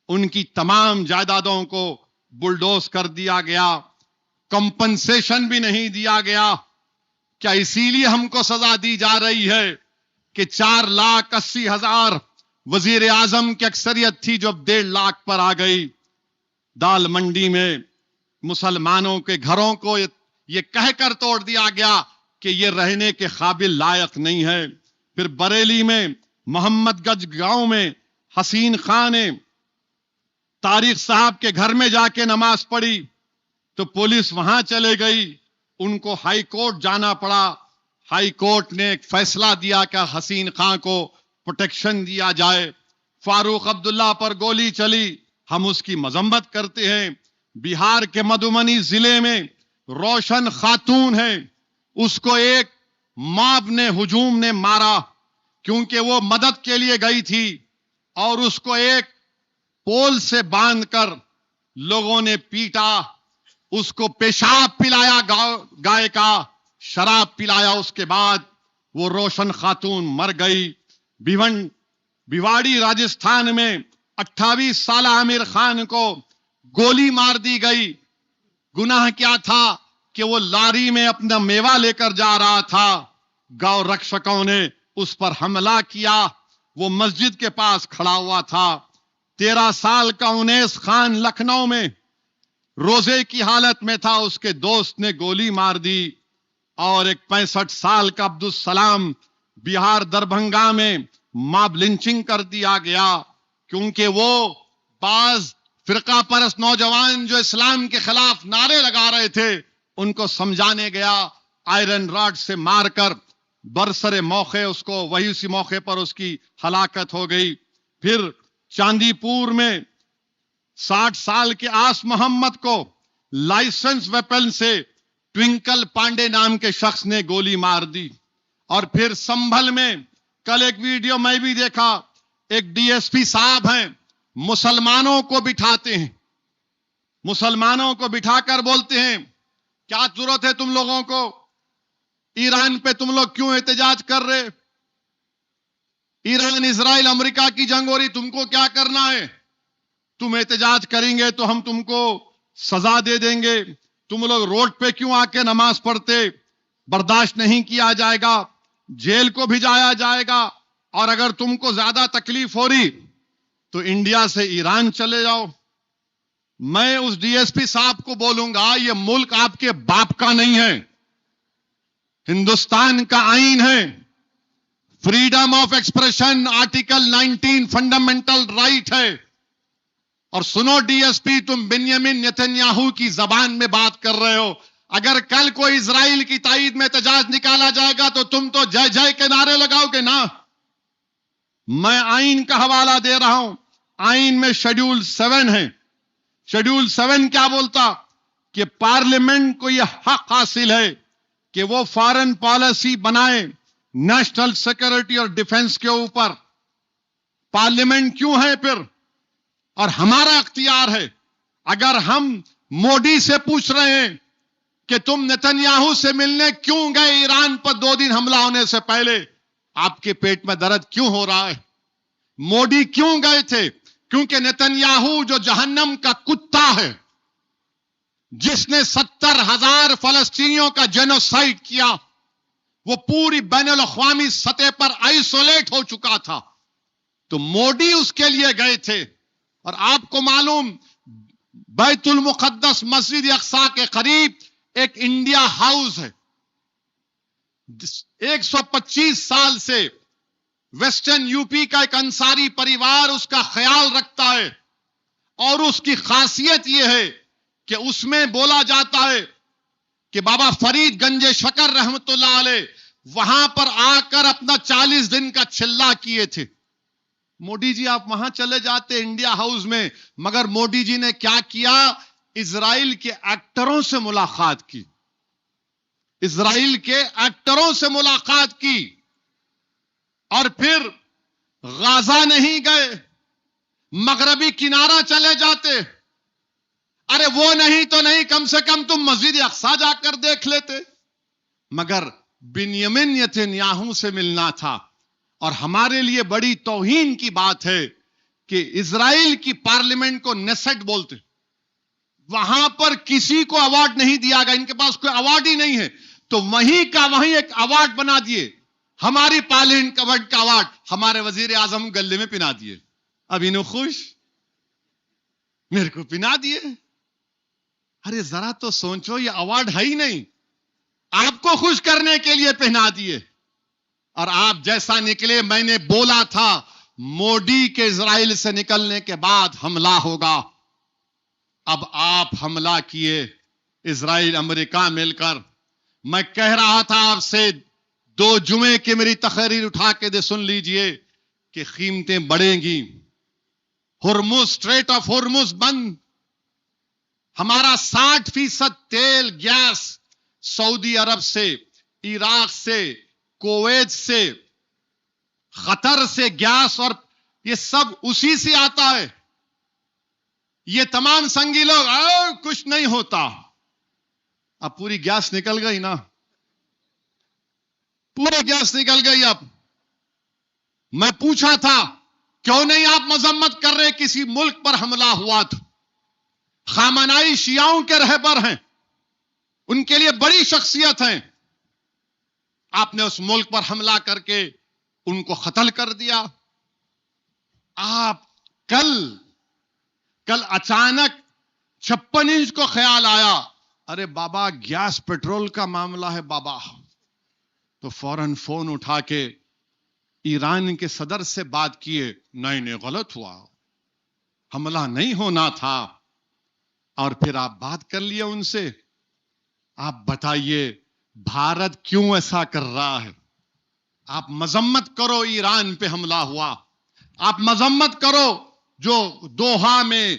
ان کی تمام جائیدادوں کو بلڈوز کر دیا گیا، کمپنسیشن بھی نہیں دیا گیا. کیا اسی لیے ہم کو سزا دی جا رہی ہے کہ 4,80,000 وزیر اعظم کی اکثریت تھی جو اب 1.5 لاکھ پر آ گئی؟ دال منڈی میں مسلمانوں کے گھروں کو یہ کہہ کر توڑ دیا گیا کہ یہ رہنے کے قابل لائق نہیں ہے. پھر بریلی میں محمد گنج گاؤں میں حسین خان نے طارق صاحب کے گھر میں جا کے نماز پڑھی تو پولیس وہاں چلے گئی، ان کو ہائی کورٹ جانا پڑا. ہائی کورٹ نے ایک فیصلہ دیا کہ حسین خان کو پروٹیکشن دیا جائے. فاروق عبداللہ پر گولی چلی، ہم اس کی مذمت کرتے ہیں. بہار کے مدھوبنی ضلع میں روشن خاتون ہے، اس کو ایک ماب نے ہجوم نے مارا کیونکہ وہ مدد کے لیے گئی تھی اور اس کو ایک پول سے باندھ کر لوگوں نے پیٹا. اس کو پیشاب پلایا گائے کا، شراب پلایا، اس کے بعد وہ روشن خاتون مر گئی. بھیواڑی راجستھان میں 28 سالہ عامر خان کو گولی مار دی گئی. گناہ کیا تھا کہ وہ لاری میں اپنا میوہ لے کر جا رہا تھا، گاؤں رکشکوں نے اس پر حملہ کیا، وہ مسجد کے پاس کھڑا ہوا تھا. 13 سال کا انیس خان لکھنؤ میں روزے کی حالت میں تھا، اس کے دوست نے گولی مار دی. اور ایک 65 سال کا عبدالسلام بہار دربھنگا میں ماب لنچنگ کر دیا گیا کیونکہ وہ بعض فرقہ پرست نوجوان جو اسلام کے خلاف نعرے لگا رہے تھے ان کو سمجھانے گیا، آئرن راڈ سے مار کر برسر موقع اس کو وہی اسی موقع پر اس کی ہلاکت ہو گئی. پھر چاندی پور میں 60 سال کے آس محمد کو لائسنس ویپن سے ٹوینکل پانڈے نام کے شخص نے گولی مار دی. اور پھر سنبھل میں کل ایک ویڈیو میں بھی دیکھا، ایک ڈی ایس پی صاحب ہیں، مسلمانوں کو بٹھاتے ہیں، مسلمانوں کو بٹھا کر بولتے ہیں کیا ضرورت ہے تم لوگوں کو، ایران پہ تم لوگ کیوں احتجاج کر رہے، ایران اسرائیل امریکہ کی جنگ ہو رہی، تم کو کیا کرنا ہے، تم احتجاج کریں گے تو ہم تم کو سزا دے دیں گے، تم لوگ روڈ پہ کیوں آ کے نماز پڑھتے، برداشت نہیں کیا جائے گا، جیل کو بھیجایا جائے گا، اور اگر تم کو زیادہ تکلیف ہو رہی تو انڈیا سے ایران چلے جاؤ. میں اس ڈی ایس پی صاحب کو بولوں گا یہ ملک آپ کے باپ کا نہیں ہے، ہندوستان کا آئین ہے، freedom of expression article 19 fundamental right ہے. اور سنو ڈی ایس پی، تم بنیامین نیتنیاہو کی زبان میں بات کر رہے ہو، اگر کل کوئی اسرائیل کی تائید میں احتجاج نکالا جائے گا تو تم تو جے جے کے نعرے لگاؤ گے نا. میں آئین کا حوالہ دے رہا ہوں، آئین میں شیڈول 7 ہے. شیڈول 7 کیا بولتا؟ کہ پارلیمنٹ کو یہ حق حاصل ہے کہ وہ فارن پالیسی بنائے نیشنل سیکورٹی اور ڈیفنس کے اوپر. پارلیمنٹ کیوں ہے پھر؟ اور ہمارا اختیار ہے. اگر ہم مودی سے پوچھ رہے ہیں کہ تم نتنیاہو سے ملنے کیوں گئے ایران پر 2 دن حملہ ہونے سے پہلے، آپ کے پیٹ میں درد کیوں ہو رہا ہے؟ مودی کیوں گئے تھے؟ کیونکہ نتنیاہو جو جہنم کا کتا ہے، جس نے 70,000 فلسطینیوں کا جینوسائیڈ کیا، وہ پوری بین الاقوامی سطح پر آئسولیٹ ہو چکا تھا. تو مودی اس کے لیے گئے تھے. اور آپ کو معلوم، بیت المقدس مسجد اقصی کے قریب ایک انڈیا ہاؤس ہے. 125 سال سے ویسٹرن یو پی کا ایک انصاری پریوار اس کا خیال رکھتا ہے. اور اس کی خاصیت یہ ہے کہ اس میں بولا جاتا ہے کہ بابا فرید گنج شکر رحمت اللہ علیہ وہاں پر آ کر اپنا 40 دن کا چلہ کیے تھے. مودی جی آپ وہاں چلے جاتے انڈیا ہاؤس میں، مگر مودی جی نے کیا کیا؟ اسرائیل کے ایکٹروں سے ملاقات کی. اسرائیل کے ایکٹروں سے ملاقات کی. اور پھر غازہ نہیں گئے، مغربی کنارہ چلے جاتے. ارے وہ نہیں تو نہیں، کم سے کم تم مسجد اقصی جا کر دیکھ لیتے. مگر بنیامین نتنیاہو سے ملنا تھا. اور ہمارے لیے بڑی توہین کی بات ہے کہ اسرائیل کی پارلیمنٹ کو نیسٹ بولتے. وہاں پر کسی کو ایوارڈ نہیں دیا گیا، ان کے پاس کوئی ایوارڈ ہی نہیں ہے. تو وہیں کا وہیں ایک ایوارڈ بنا دیے. ہماری پارلیمنٹ کا ایوارڈ ہمارے وزیر اعظم گلے میں پنا دیے. اب انہوں خوش، میرے کو پنا دیے. ارے ذرا تو سوچو، یہ ایوارڈ ہے ہی نہیں، آپ کو خوش کرنے کے لیے پہنا دیے. اور آپ جیسا نکلے، میں نے بولا تھا مودی کے اسرائیل سے نکلنے کے بعد حملہ ہوگا. اب آپ حملہ کیے، اسرائیل امریکہ مل کر. میں کہہ رہا تھا آپ سے 2 جمعے کی میری تقریر اٹھا کے دے سن لیجئے کہ قیمتیں بڑھیں گی. ہرمز، اسٹریٹ آف ہرمز بند. ہمارا 60% تیل گیس سعودی عرب سے، عراق سے، کویت سے، قطر سے گیس، اور یہ سب اسی سے آتا ہے. یہ تمام سنگی لوگ کچھ نہیں ہوتا. اب پوری گیس نکل گئی نا، پوری گیس نکل گئی. اب میں پوچھا تھا کیوں نہیں آپ مذمت کر رہے؟ کسی ملک پر حملہ ہوا تھا، خامنائی شیعوں کے رہبر ہیں، ان کے لیے بڑی شخصیت ہیں. آپ نے اس ملک پر حملہ کر کے ان کو قتل کر دیا. آپ کل اچانک 56 انچ کو خیال آیا، ارے بابا گیس پیٹرول کا معاملہ ہے بابا. تو فوراً فون اٹھا کے ایران کے صدر سے بات کیے. نہیں غلط ہوا، حملہ نہیں ہونا تھا. اور پھر آپ بات کر لیے ان سے. آپ بتائیے بھارت کیوں ایسا کر رہا ہے؟ آپ مذمت کرو ایران پہ حملہ ہوا، آپ مذمت کرو جو دوحہ میں،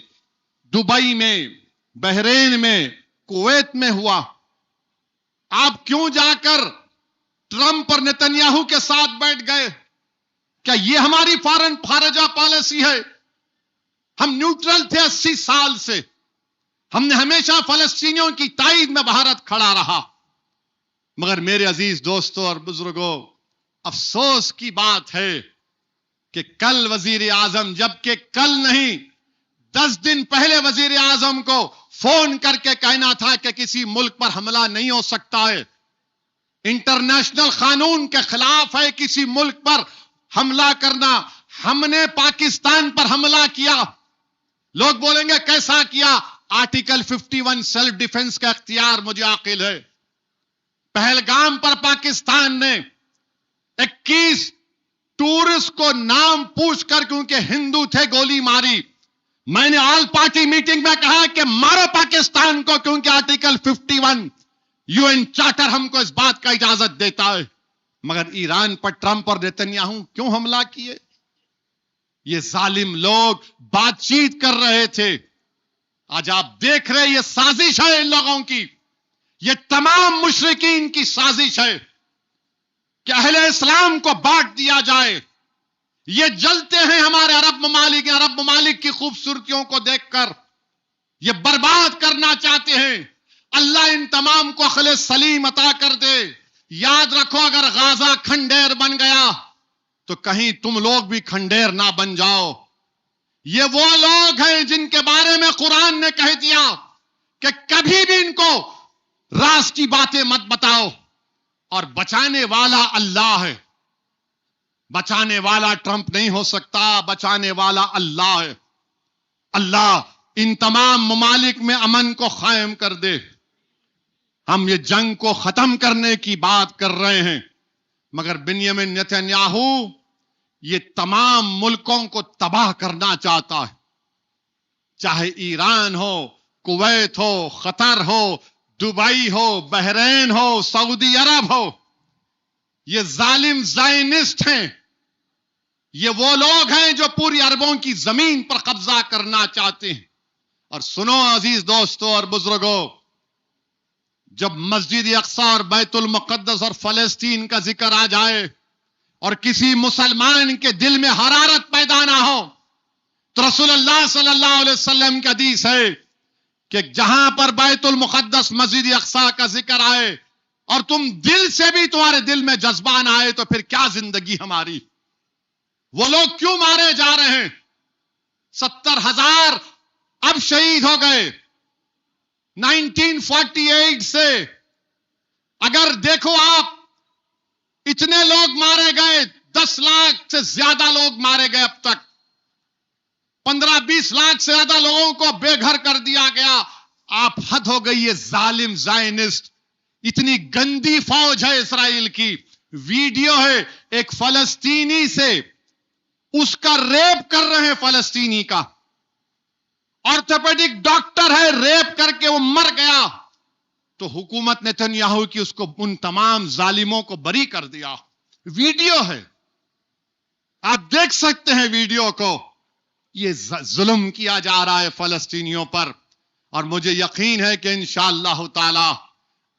دبئی میں، بحرین میں، کویت میں ہوا. آپ کیوں جا کر ٹرمپ اور نتنیاہو کے ساتھ بیٹھ گئے؟ کیا یہ ہماری خارجہ پالیسی ہے؟ ہم نیوٹرل تھے 80 سال سے. ہم نے ہمیشہ فلسطینیوں کی تائید میں بھارت کھڑا رہا. مگر میرے عزیز دوستوں اور بزرگوں، افسوس کی بات ہے کہ کل وزیر اعظم، جبکہ کل نہیں 10 دن پہلے وزیر اعظم کو فون کر کے کہنا تھا کہ کسی ملک پر حملہ نہیں ہو سکتا ہے، انٹرنیشنل قانون کے خلاف ہے کسی ملک پر حملہ کرنا. ہم نے پاکستان پر حملہ کیا. لوگ بولیں گے کیسا کیا؟ آرٹیکل 51 سیلف ڈیفنس کا اختیار مجھے عاقل ہے. پہلگام پر پاکستان نے 21 ٹورسٹ کو نام پوچھ کر، کیونکہ ہندو تھے، گولی ماری. میں نے آل پارٹی میٹنگ میں کہا کہ مارو پاکستان کو، کیونکہ آرٹیکل 51 UN چارٹر ہم کو اس بات کا اجازت دیتا ہے. مگر ایران پر ٹرمپ اور نتنیاہو کیوں حملہ کیے؟ یہ ظالم لوگ بات چیت کر رہے تھے. آج آپ دیکھ رہے یہ سازش ہے ان لوگوں کی، یہ تمام مشرکین کی سازش ہے کہ اہل اسلام کو بانٹ دیا جائے. یہ جلتے ہیں ہمارے عرب ممالک کی خوبصورتیوں کو دیکھ کر، یہ برباد کرنا چاہتے ہیں. اللہ ان تمام کو عقل سلیم عطا کر دے. یاد رکھو اگر غازہ کھنڈیر بن گیا تو کہیں تم لوگ بھی کھنڈیر نہ بن جاؤ. یہ وہ لوگ ہیں جن کے بارے میں قرآن نے کہہ دیا کہ کبھی بھی ان کو راز کی باتیں مت بتاؤ، اور بچانے والا اللہ ہے. بچانے والا ٹرمپ نہیں ہو سکتا، بچانے والا اللہ ہے. اللہ ان تمام ممالک میں امن کو قائم کر دے. ہم یہ جنگ کو ختم کرنے کی بات کر رہے ہیں، مگر بنیامین نیتنیاہو یہ تمام ملکوں کو تباہ کرنا چاہتا ہے. چاہے ایران ہو، کویت ہو، قطر ہو، دبئی ہو، بحرین ہو، سعودی عرب ہو. یہ ظالم زائنسٹ ہیں. یہ وہ لوگ ہیں جو پوری عربوں کی زمین پر قبضہ کرنا چاہتے ہیں. اور سنو عزیز دوستو اور بزرگوں، جب مسجد اقصی اور بیت المقدس اور فلسطین کا ذکر آ جائے اور کسی مسلمان کے دل میں حرارت پیدا نہ ہو، تو رسول اللہ صلی اللہ علیہ وسلم کی حدیث ہے کہ جہاں پر بیت المقدس مسجد اقصی کا ذکر آئے اور تم دل سے بھی تمہارے دل میں جذبہ نہ آئے تو پھر کیا زندگی ہماری. وہ لوگ کیوں مارے جا رہے ہیں؟ 70,000 اب شہید ہو گئے 1948 سے. اگر دیکھو آپ، اتنے لوگ مارے گئے، 10 لاکھ سے زیادہ لوگ مارے گئے اب تک، 15-20 لاکھ سے زیادہ لوگوں کو بے گھر کر دیا گیا. آپ حد ہو گئی. یہ ظالم زائنسٹ، اتنی گندی فوج ہے اسرائیل کی. ویڈیو ہے ایک فلسطینی سے، اس کا ریپ کر رہے ہیں فلسطینی کا. آرتھوپیڈک ڈاکٹر ہے، ریپ کر کے وہ مر گیا تو حکومت نیتنیاہو کی اس کو ان تمام ظالموں کو بری کر دیا. ویڈیو ہے، آپ دیکھ سکتے ہیں ویڈیو کو. یہ ظلم کیا جا رہا ہے فلسطینیوں پر، اور مجھے یقین ہے کہ انشاءاللہ تعالی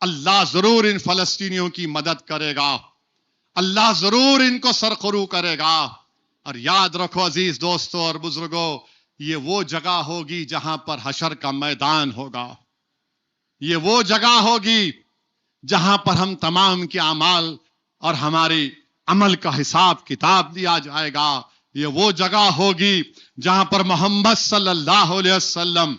اللہ ضرور ان فلسطینیوں کی مدد کرے گا. اللہ ضرور ان کو سرخرو کرے گا. اور یاد رکھو عزیز دوستو اور بزرگوں، یہ وہ جگہ ہوگی جہاں پر حشر کا میدان ہوگا. یہ وہ جگہ ہوگی جہاں پر ہم تمام کے اعمال اور ہماری عمل کا حساب کتاب دیا جائے گا. یہ وہ جگہ ہوگی جہاں پر محمد صلی اللہ علیہ وسلم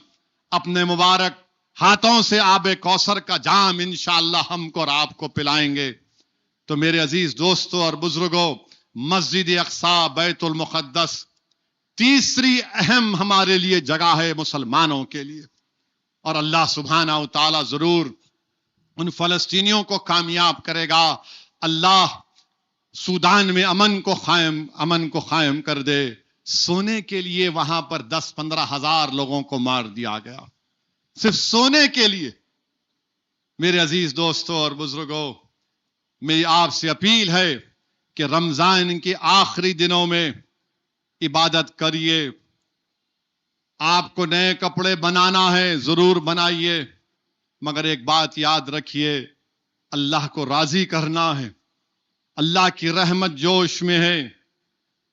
اپنے مبارک ہاتھوں سے آب کوثر کا جام انشاءاللہ ہم کو اور آپ کو پلائیں گے. تو میرے عزیز دوستو اور بزرگوں، مسجد اقصی، بیت المقدس تیسری اہم ہمارے لیے جگہ ہے مسلمانوں کے لیے. اور اللہ سبحانہ و تعالی ضرور ان فلسطینیوں کو کامیاب کرے گا. اللہ سودان میں امن کو قائم کر دے. سونے کے لیے وہاں پر 10-15 ہزار لوگوں کو مار دیا گیا، صرف سونے کے لیے. میرے عزیز دوستو اور بزرگوں، میری آپ سے اپیل ہے کہ رمضان کے آخری دنوں میں عبادت کریے. آپ کو نئے کپڑے بنانا ہے ضرور بنائیے، مگر ایک بات یاد رکھیے، اللہ کو راضی کرنا ہے. اللہ کی رحمت جوش میں ہے.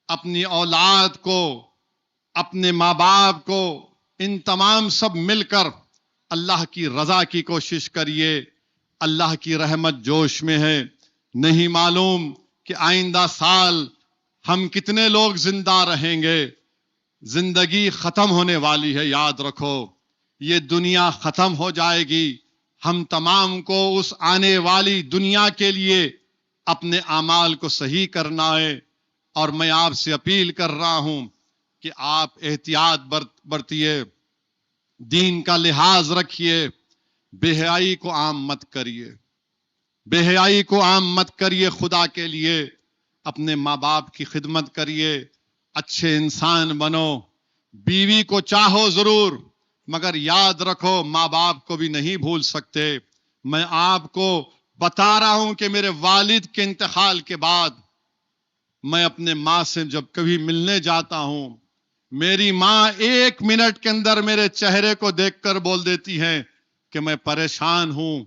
اپنی اولاد کو، اپنے ماں باپ کو، ان تمام سب مل کر اللہ کی رضا کی کوشش کریے. اللہ کی رحمت جوش میں ہے. نہیں معلوم کہ آئندہ سال ہم کتنے لوگ زندہ رہیں گے. زندگی ختم ہونے والی ہے. یاد رکھو، یہ دنیا ختم ہو جائے گی. ہم تمام کو اس آنے والی دنیا کے لیے اپنے اعمال کو صحیح کرنا ہے. اور میں آپ سے اپیل کر رہا ہوں کہ آپ احتیاط برتیے، دین کا لحاظ رکھیے، بے حیائی کو عام مت کریے. بے حیائی کو عام مت کریے. خدا کے لیے اپنے ماں باپ کی خدمت کریے. اچھے انسان بنو. بیوی کو چاہو ضرور، مگر یاد رکھو ماں باپ کو بھی نہیں بھول سکتے. میں آپ کو بتا رہا ہوں کہ میرے والد کے انتقال کے بعد میں اپنے ماں سے جب کبھی ملنے جاتا ہوں، میری ماں 1 منٹ کے اندر میرے چہرے کو دیکھ کر بول دیتی ہے کہ میں پریشان ہوں.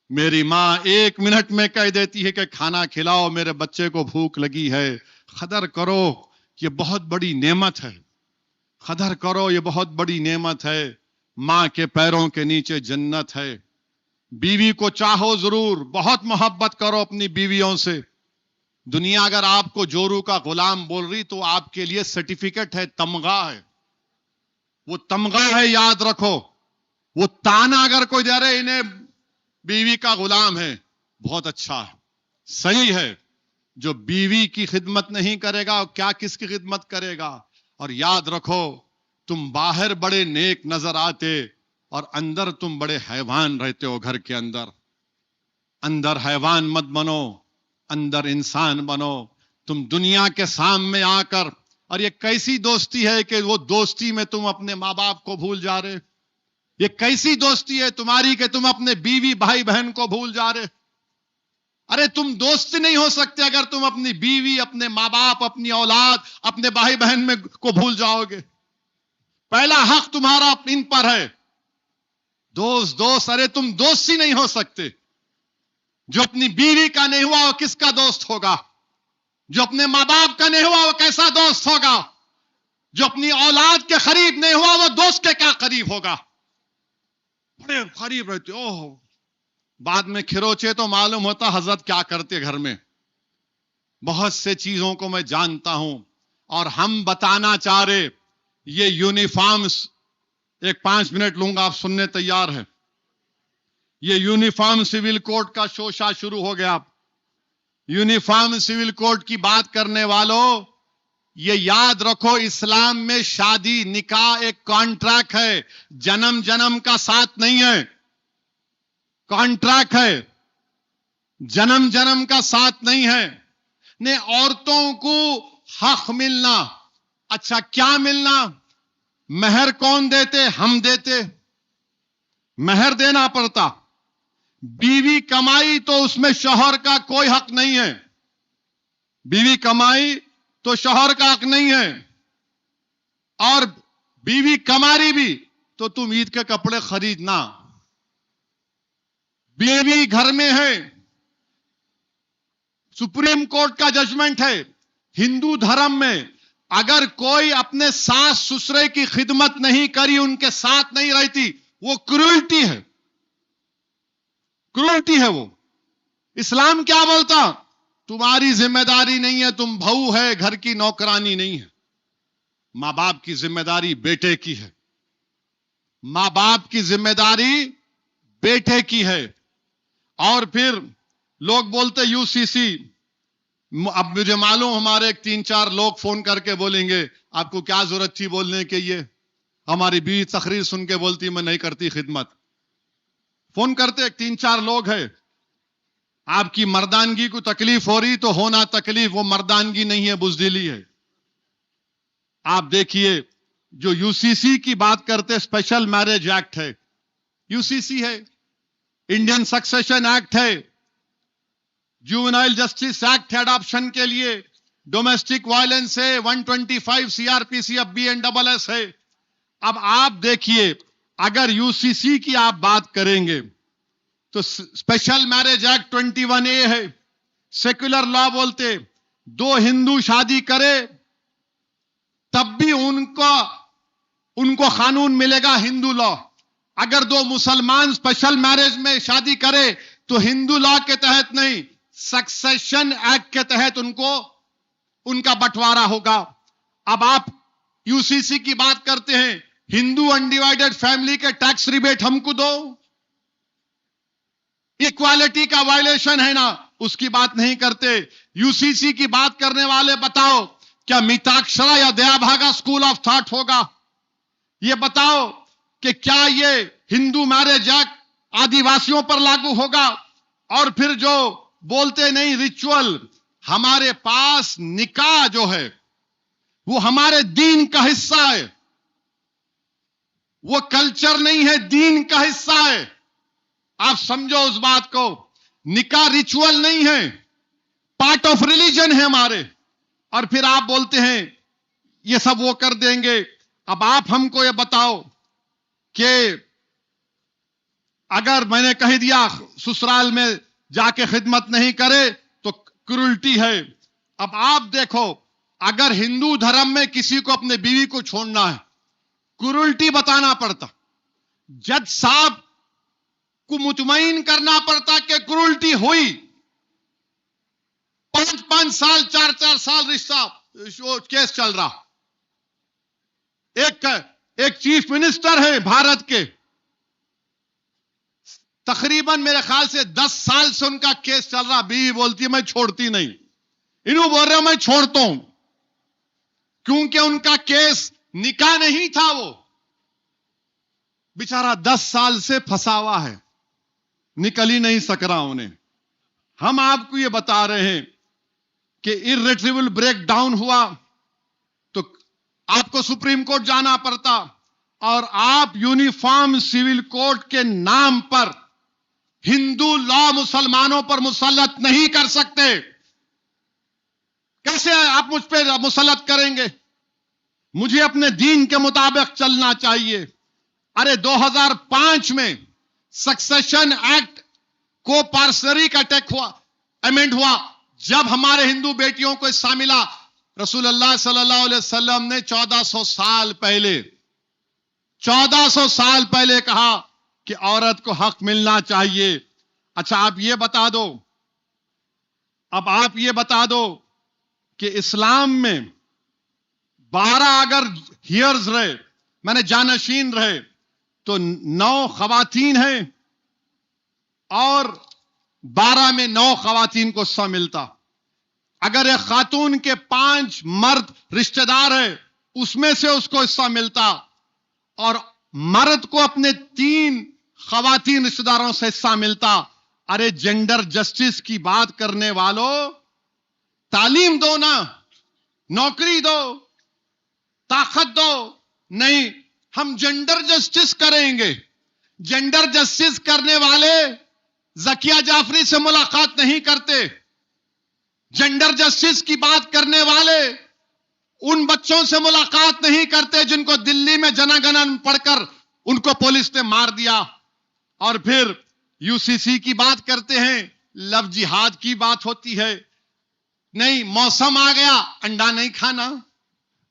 میری ماں 1 منٹ میں کہہ دیتی ہے کہ کھانا کھلاؤ، میرے بچے کو بھوک لگی ہے. قدر کرو، یہ بہت بڑی نعمت ہے. قدر کرو، یہ بہت بڑی نعمت ہے. ماں کے پیروں کے نیچے جنت ہے. بیوی کو چاہو ضرور، بہت محبت کرو اپنی بیویوں سے. دنیا اگر آپ کو جورو کا غلام بول رہی تو آپ کے لیے سرٹیفکیٹ ہے، تمغہ ہے. وہ تمغہ ہے، یاد رکھو. وہ تانا اگر کوئی دے رہے انہیں بیوی کا غلام ہے، بہت اچھا ہے، صحیح ہے. جو بیوی کی خدمت نہیں کرے گا کیا کس کی خدمت کرے گا؟ اور یاد رکھو، تم باہر بڑے نیک نظر آتے اور اندر تم بڑے حیوان رہتے ہو. گھر کے اندر حیوان مت بنو، اندر انسان بنو. تم دنیا کے سامنے آ کر، اور یہ کیسی دوستی ہے کہ وہ دوستی میں تم اپنے ماں باپ کو بھول جا رہے؟ یہ کیسی دوستی ہے تمہاری کہ تم اپنے بیوی بھائی بہن کو بھول جا رہے؟ ارے تم دوست نہیں ہو سکتے اگر تم اپنی بیوی، اپنے ماں باپ، اپنی اولاد، اپنے بھائی بہن میں کو بھول جاؤ گے. پہلا حق تمہارا ان پر ہے. دوست، ارے تم دوست ہی نہیں ہو سکتے. جو اپنی بیوی کا نہیں ہوا وہ کس کا دوست ہوگا؟ جو اپنے ماں باپ کا نہیں ہوا وہ کیسا دوست ہوگا؟ جو اپنی اولاد کے قریب نہیں ہوا وہ دوست کے کیا قریب ہوگا؟ بڑے قریب رہتے. اوہ، بعد میں کھروچے تو معلوم ہوتا حضرت کیا کرتے گھر میں. بہت سے چیزوں کو میں جانتا ہوں اور ہم بتانا چاہ رہے. یہ یونیفارمز، ایک 5 منٹ لوں گا، آپ سننے تیار ہیں؟ یہ یونیفارم سول کوڈ کا شوشہ شروع ہو گیا. یونیفارم سول کوڈ کی بات کرنے والوں، یہ یاد رکھو، اسلام میں شادی نکاح ایک کانٹریکٹ ہے، جنم کا ساتھ نہیں ہے. کانٹریکٹ ہے، جنم کا ساتھ نہیں ہے. نے عورتوں کو حق ملنا. اچھا کیا ملنا؟ مہر کون دیتے؟ ہم دیتے. مہر دینا پڑتا. بیوی کمائی تو اس میں شوہر کا کوئی حق نہیں ہے. بیوی کمائی تو شوہر کا حق نہیں ہے. اور بیوی کماری بھی تو تم عید کے کپڑے خریدنا. بیوی گھر میں ہے. سپریم کورٹ کا ججمنٹ ہے. ہندو دھرم میں اگر کوئی اپنے ساس سسرے کی خدمت نہیں کری، ان کے ساتھ نہیں رہتی، وہ کرولٹی ہے. کرولٹی ہے وہ. اسلام کیا بولتا؟ تمہاری ذمہ داری نہیں ہے، تم بہو ہے، گھر کی نوکرانی نہیں ہے. ماں باپ کی ذمہ داری بیٹے کی ہے. ماں باپ کی ذمہ داری بیٹے کی ہے. اور پھر لوگ بولتے یو سی سی. اب مجھے معلوم ہمارے ایک 3-4 لوگ فون کر کے بولیں گے آپ کو کیا ضرورت تھی بولنے کے. یہ ہماری بیوی تقریر سن کے بولتی میں نہیں کرتی خدمت. فون کرتے 3-4 لوگ ہیں. آپ کی مردانگی کو تکلیف ہو رہی تو ہونا تکلیف، وہ مردانگی نہیں ہے، بزدلی ہے. آپ دیکھیے جو یو سی سی کی بات کرتے، اسپیشل میرج ایکٹ ہے، یو سی سی ہے، انڈین سکسیشن ایکٹ ہے، جوونائل جسٹس ایکٹ ہے اڈاپشن کے لیے، ڈومیسٹک وائلنس ہے، 125 سی آر پی سی، اب BNSS ہے. اب آپ دیکھیے اگر یو سی سی کی آپ بات کریں گے تو اسپیشل میرج ایکٹ 21A ہے. سیکولر لا بولتے 2 ہندو شادی کرے تب بھی ان کو قانون ملے گا ہندو لا. اگر 2 مسلمان اسپیشل میرج میں شادی کرے تو ہندو لا کے تحت نہیں، سکسیشن ایکٹ کے تحت ان کا بٹوارا ہوگا. اب آپ یو سی سی کی بات کرتے ہیں، ہندو انڈیوائیڈڈ فیملی کے ٹیکس ریبیٹ ہم کو دو. ایکوالٹی کا وائلیشن ہے نا، اس کی بات نہیں کرتے. یو سی سی کی بات کرنے والے بتاؤ کیا میتاکشرا یا دیا بھاگا اسکول آف تھاٹ ہوگا؟ یہ بتاؤ کہ کیا یہ ہندو میرج ایکٹ آدیواسیوں پر لاگو ہوگا؟ اور پھر جو بولتے نہیں ریچول، ہمارے پاس نکاح جو ہے وہ ہمارے دین کا حصہ ہے، وہ کلچر نہیں ہے، دین کا حصہ ہے. آپ سمجھو اس بات کو. نکاح ریچول نہیں ہے، پارٹ آف ریلیجن ہے ہمارے. اور پھر آپ بولتے ہیں یہ سب وہ کر دیں گے. اب آپ ہم کو یہ بتاؤ کہ اگر میں نے کہہ دیا سسرال میں جا کے خدمت نہیں کرے تو کرولٹی ہے. اب آپ دیکھو, اگر ہندو دھرم میں کسی کو اپنے بیوی کو چھوڑنا ہے, کرولٹی بتانا پڑتا, جج صاحب کو مطمئن کرنا پڑتا کہ کرولٹی ہوئی. 5 سال 4 سال رشتہ کیس چل رہا. ایک چیف منسٹر ہے بھارت کے, تقریباً میرے خیال سے 10 سال سے ان کا کیس چل رہا. بیوی بولتی ہے میں چھوڑتی نہیں, انہوں بول رہے میں چھوڑتا ہوں, کیونکہ ان کا کیس نکاح نہیں تھا. وہ بیچارہ 10 سال سے پھنسا ہوا ہے, نکل ہی نہیں سک رہا انہیں. ہم آپ کو یہ بتا رہے ہیں کہ irretrievable بریک ڈاؤن ہوا تو آپ کو سپریم کورٹ جانا پڑتا, اور آپ یونیفارم سول کوڈ کے نام پر ہندو لا مسلمانوں پر مسلط نہیں کر سکتے. کیسے آپ مجھ پہ مسلط کریں گے؟ مجھے اپنے دین کے مطابق چلنا چاہیے. ارے 2005 میں سکسیشن ایکٹ کو پارسری کا امینڈ ہوا, جب ہمارے ہندو بیٹیوں کو حصہ ملا. رسول اللہ صلی اللہ علیہ وسلم نے 1400 سال پہلے کہا کہ عورت کو حق ملنا چاہیے. اچھا آپ یہ بتا دو, اب آپ یہ بتا دو کہ اسلام میں 12 اگر ہیئرز رہے, میں نے جانشین رہے, تو 9 خواتین ہیں اور 12 میں 9 خواتین کو حصہ ملتا. اگر ایک خاتون کے 5 مرد رشتہ دار ہے, اس میں سے اس کو حصہ ملتا, اور مرد کو اپنے 3 خواتین رشتہ داروں سے حصہ ملتا. ارے جینڈر جسٹس کی بات کرنے والوں, تعلیم دو نا, نوکری دو, طاقت دو. نہیں, ہم جینڈر جسٹس کریں گے. جینڈر جسٹس کرنے والے زکیہ جعفری سے ملاقات نہیں کرتے. جینڈر جسٹس کی بات کرنے والے ان بچوں سے ملاقات نہیں کرتے جن کو دلی میں جنا گنن پڑھ کر ان کو پولیس نے مار دیا. اور پھر یو سی سی کی بات کرتے ہیں, لو جہاد کی بات ہوتی ہے. نہیں, موسم آ گیا, انڈا نہیں کھانا,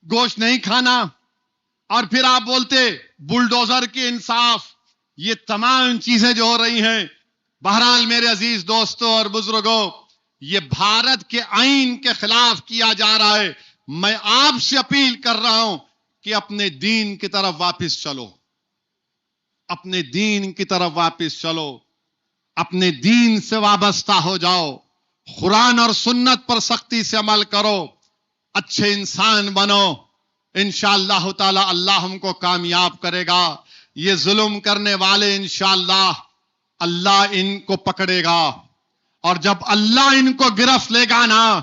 گوشت نہیں کھانا, اور پھر آپ بولتے بلڈوزر کی انصاف. یہ تمام چیزیں جو ہو رہی ہیں, بہرحال میرے عزیز دوستوں اور بزرگوں, یہ بھارت کے آئین کے خلاف کیا جا رہا ہے. میں آپ سے اپیل کر رہا ہوں کہ اپنے دین کی طرف واپس چلو, اپنے دین کی طرف واپس چلو, اپنے دین سے وابستہ ہو جاؤ, قرآن اور سنت پر سختی سے عمل کرو, اچھے انسان بنو. انشاءاللہ تعالی اللہ ہم کو کامیاب کرے گا. یہ ظلم کرنے والے انشاءاللہ اللہ ان کو پکڑے گا, اور جب اللہ ان کو گرفت لے گا نا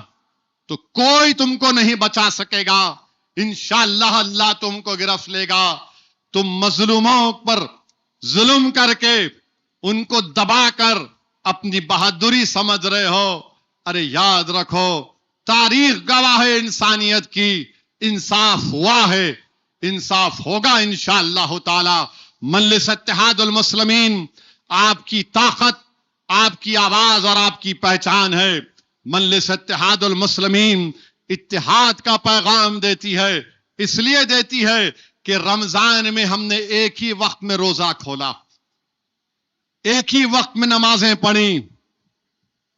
تو کوئی تم کو نہیں بچا سکے گا. انشاءاللہ اللہ تم کو گرفت لے گا. تم مظلوموں پر ظلم کر کے ان کو دبا کر اپنی بہادری سمجھ رہے ہو. ارے یاد رکھو, تاریخ گواہ ہے انسانیت کی, انصاف ہوا ہے, انصاف ہوگا انشاءاللہ تعالی. مجلس اتحاد المسلمین آپ کی طاقت, آپ کی آواز اور آپ کی پہچان ہے. مجلس اتحاد المسلمین اتحاد کا پیغام دیتی ہے, اس لیے دیتی ہے کہ رمضان میں ہم نے ایک ہی وقت میں روزہ کھولا, ایک ہی وقت میں نمازیں پڑھی.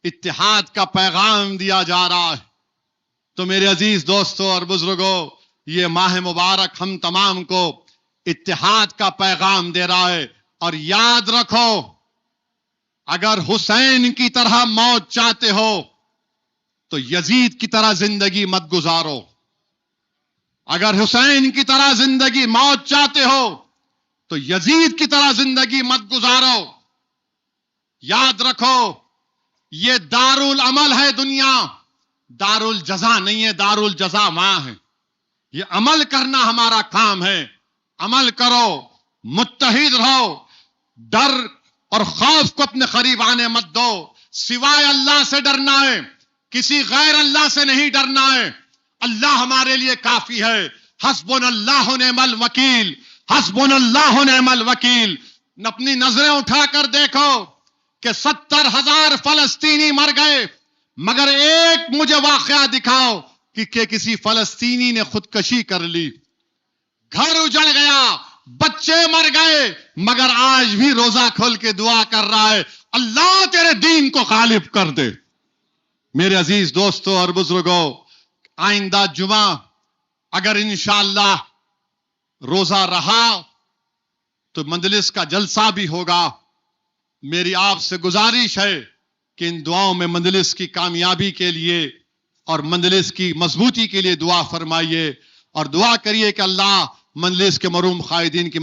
اتحاد کا پیغام دیا جا رہا ہے. تو میرے عزیز دوستوں اور بزرگوں, یہ ماہ مبارک ہم تمام کو اتحاد کا پیغام دے رہا ہے. اور یاد رکھو, اگر حسین کی طرح موت چاہتے ہو تو یزید کی طرح زندگی مت گزارو. اگر حسین کی طرح زندگی موت چاہتے ہو تو یزید کی طرح زندگی مت گزارو. یاد رکھو, یہ دارالعمل ہے دنیا, دارالجزا نہیں ہے. دارالجزا وہاں ہے. یہ عمل کرنا ہمارا کام ہے. عمل کرو, متحد رہو, ڈر اور خوف کو اپنے قریب آنے مت دو. سوائے اللہ سے ڈرنا ہے, کسی غیر اللہ سے نہیں ڈرنا ہے. اللہ ہمارے لیے کافی ہے. حسبنا اللہ نعم الوکیل، حسبنا اللہ نعم الوکیل. اپنی نظریں اٹھا کر دیکھو کہ 70,000 فلسطینی مر گئے، مگر ایک مجھے واقعہ دکھاؤ کہ کسی فلسطینی نے خودکشی کر لی. گھر اجڑ گیا، بچے مر گئے، مگر آج بھی روزہ کھول کے دعا کر رہا ہے اللہ تیرے دین کو غالب کر دے. میرے عزیز دوستو اور بزرگوں، آئندہ جمعہ اگر انشاءاللہ روزہ رہا تو مجلس کا جلسہ بھی ہوگا. میری آپ سے گزارش ہے کہ ان دعاؤں میں مجلس کی کامیابی کے لیے اور مجلس کی مضبوطی کے لیے دعا فرمائیے اور دعا کریے کہ اللہ مجلس کے محروم قائدین کی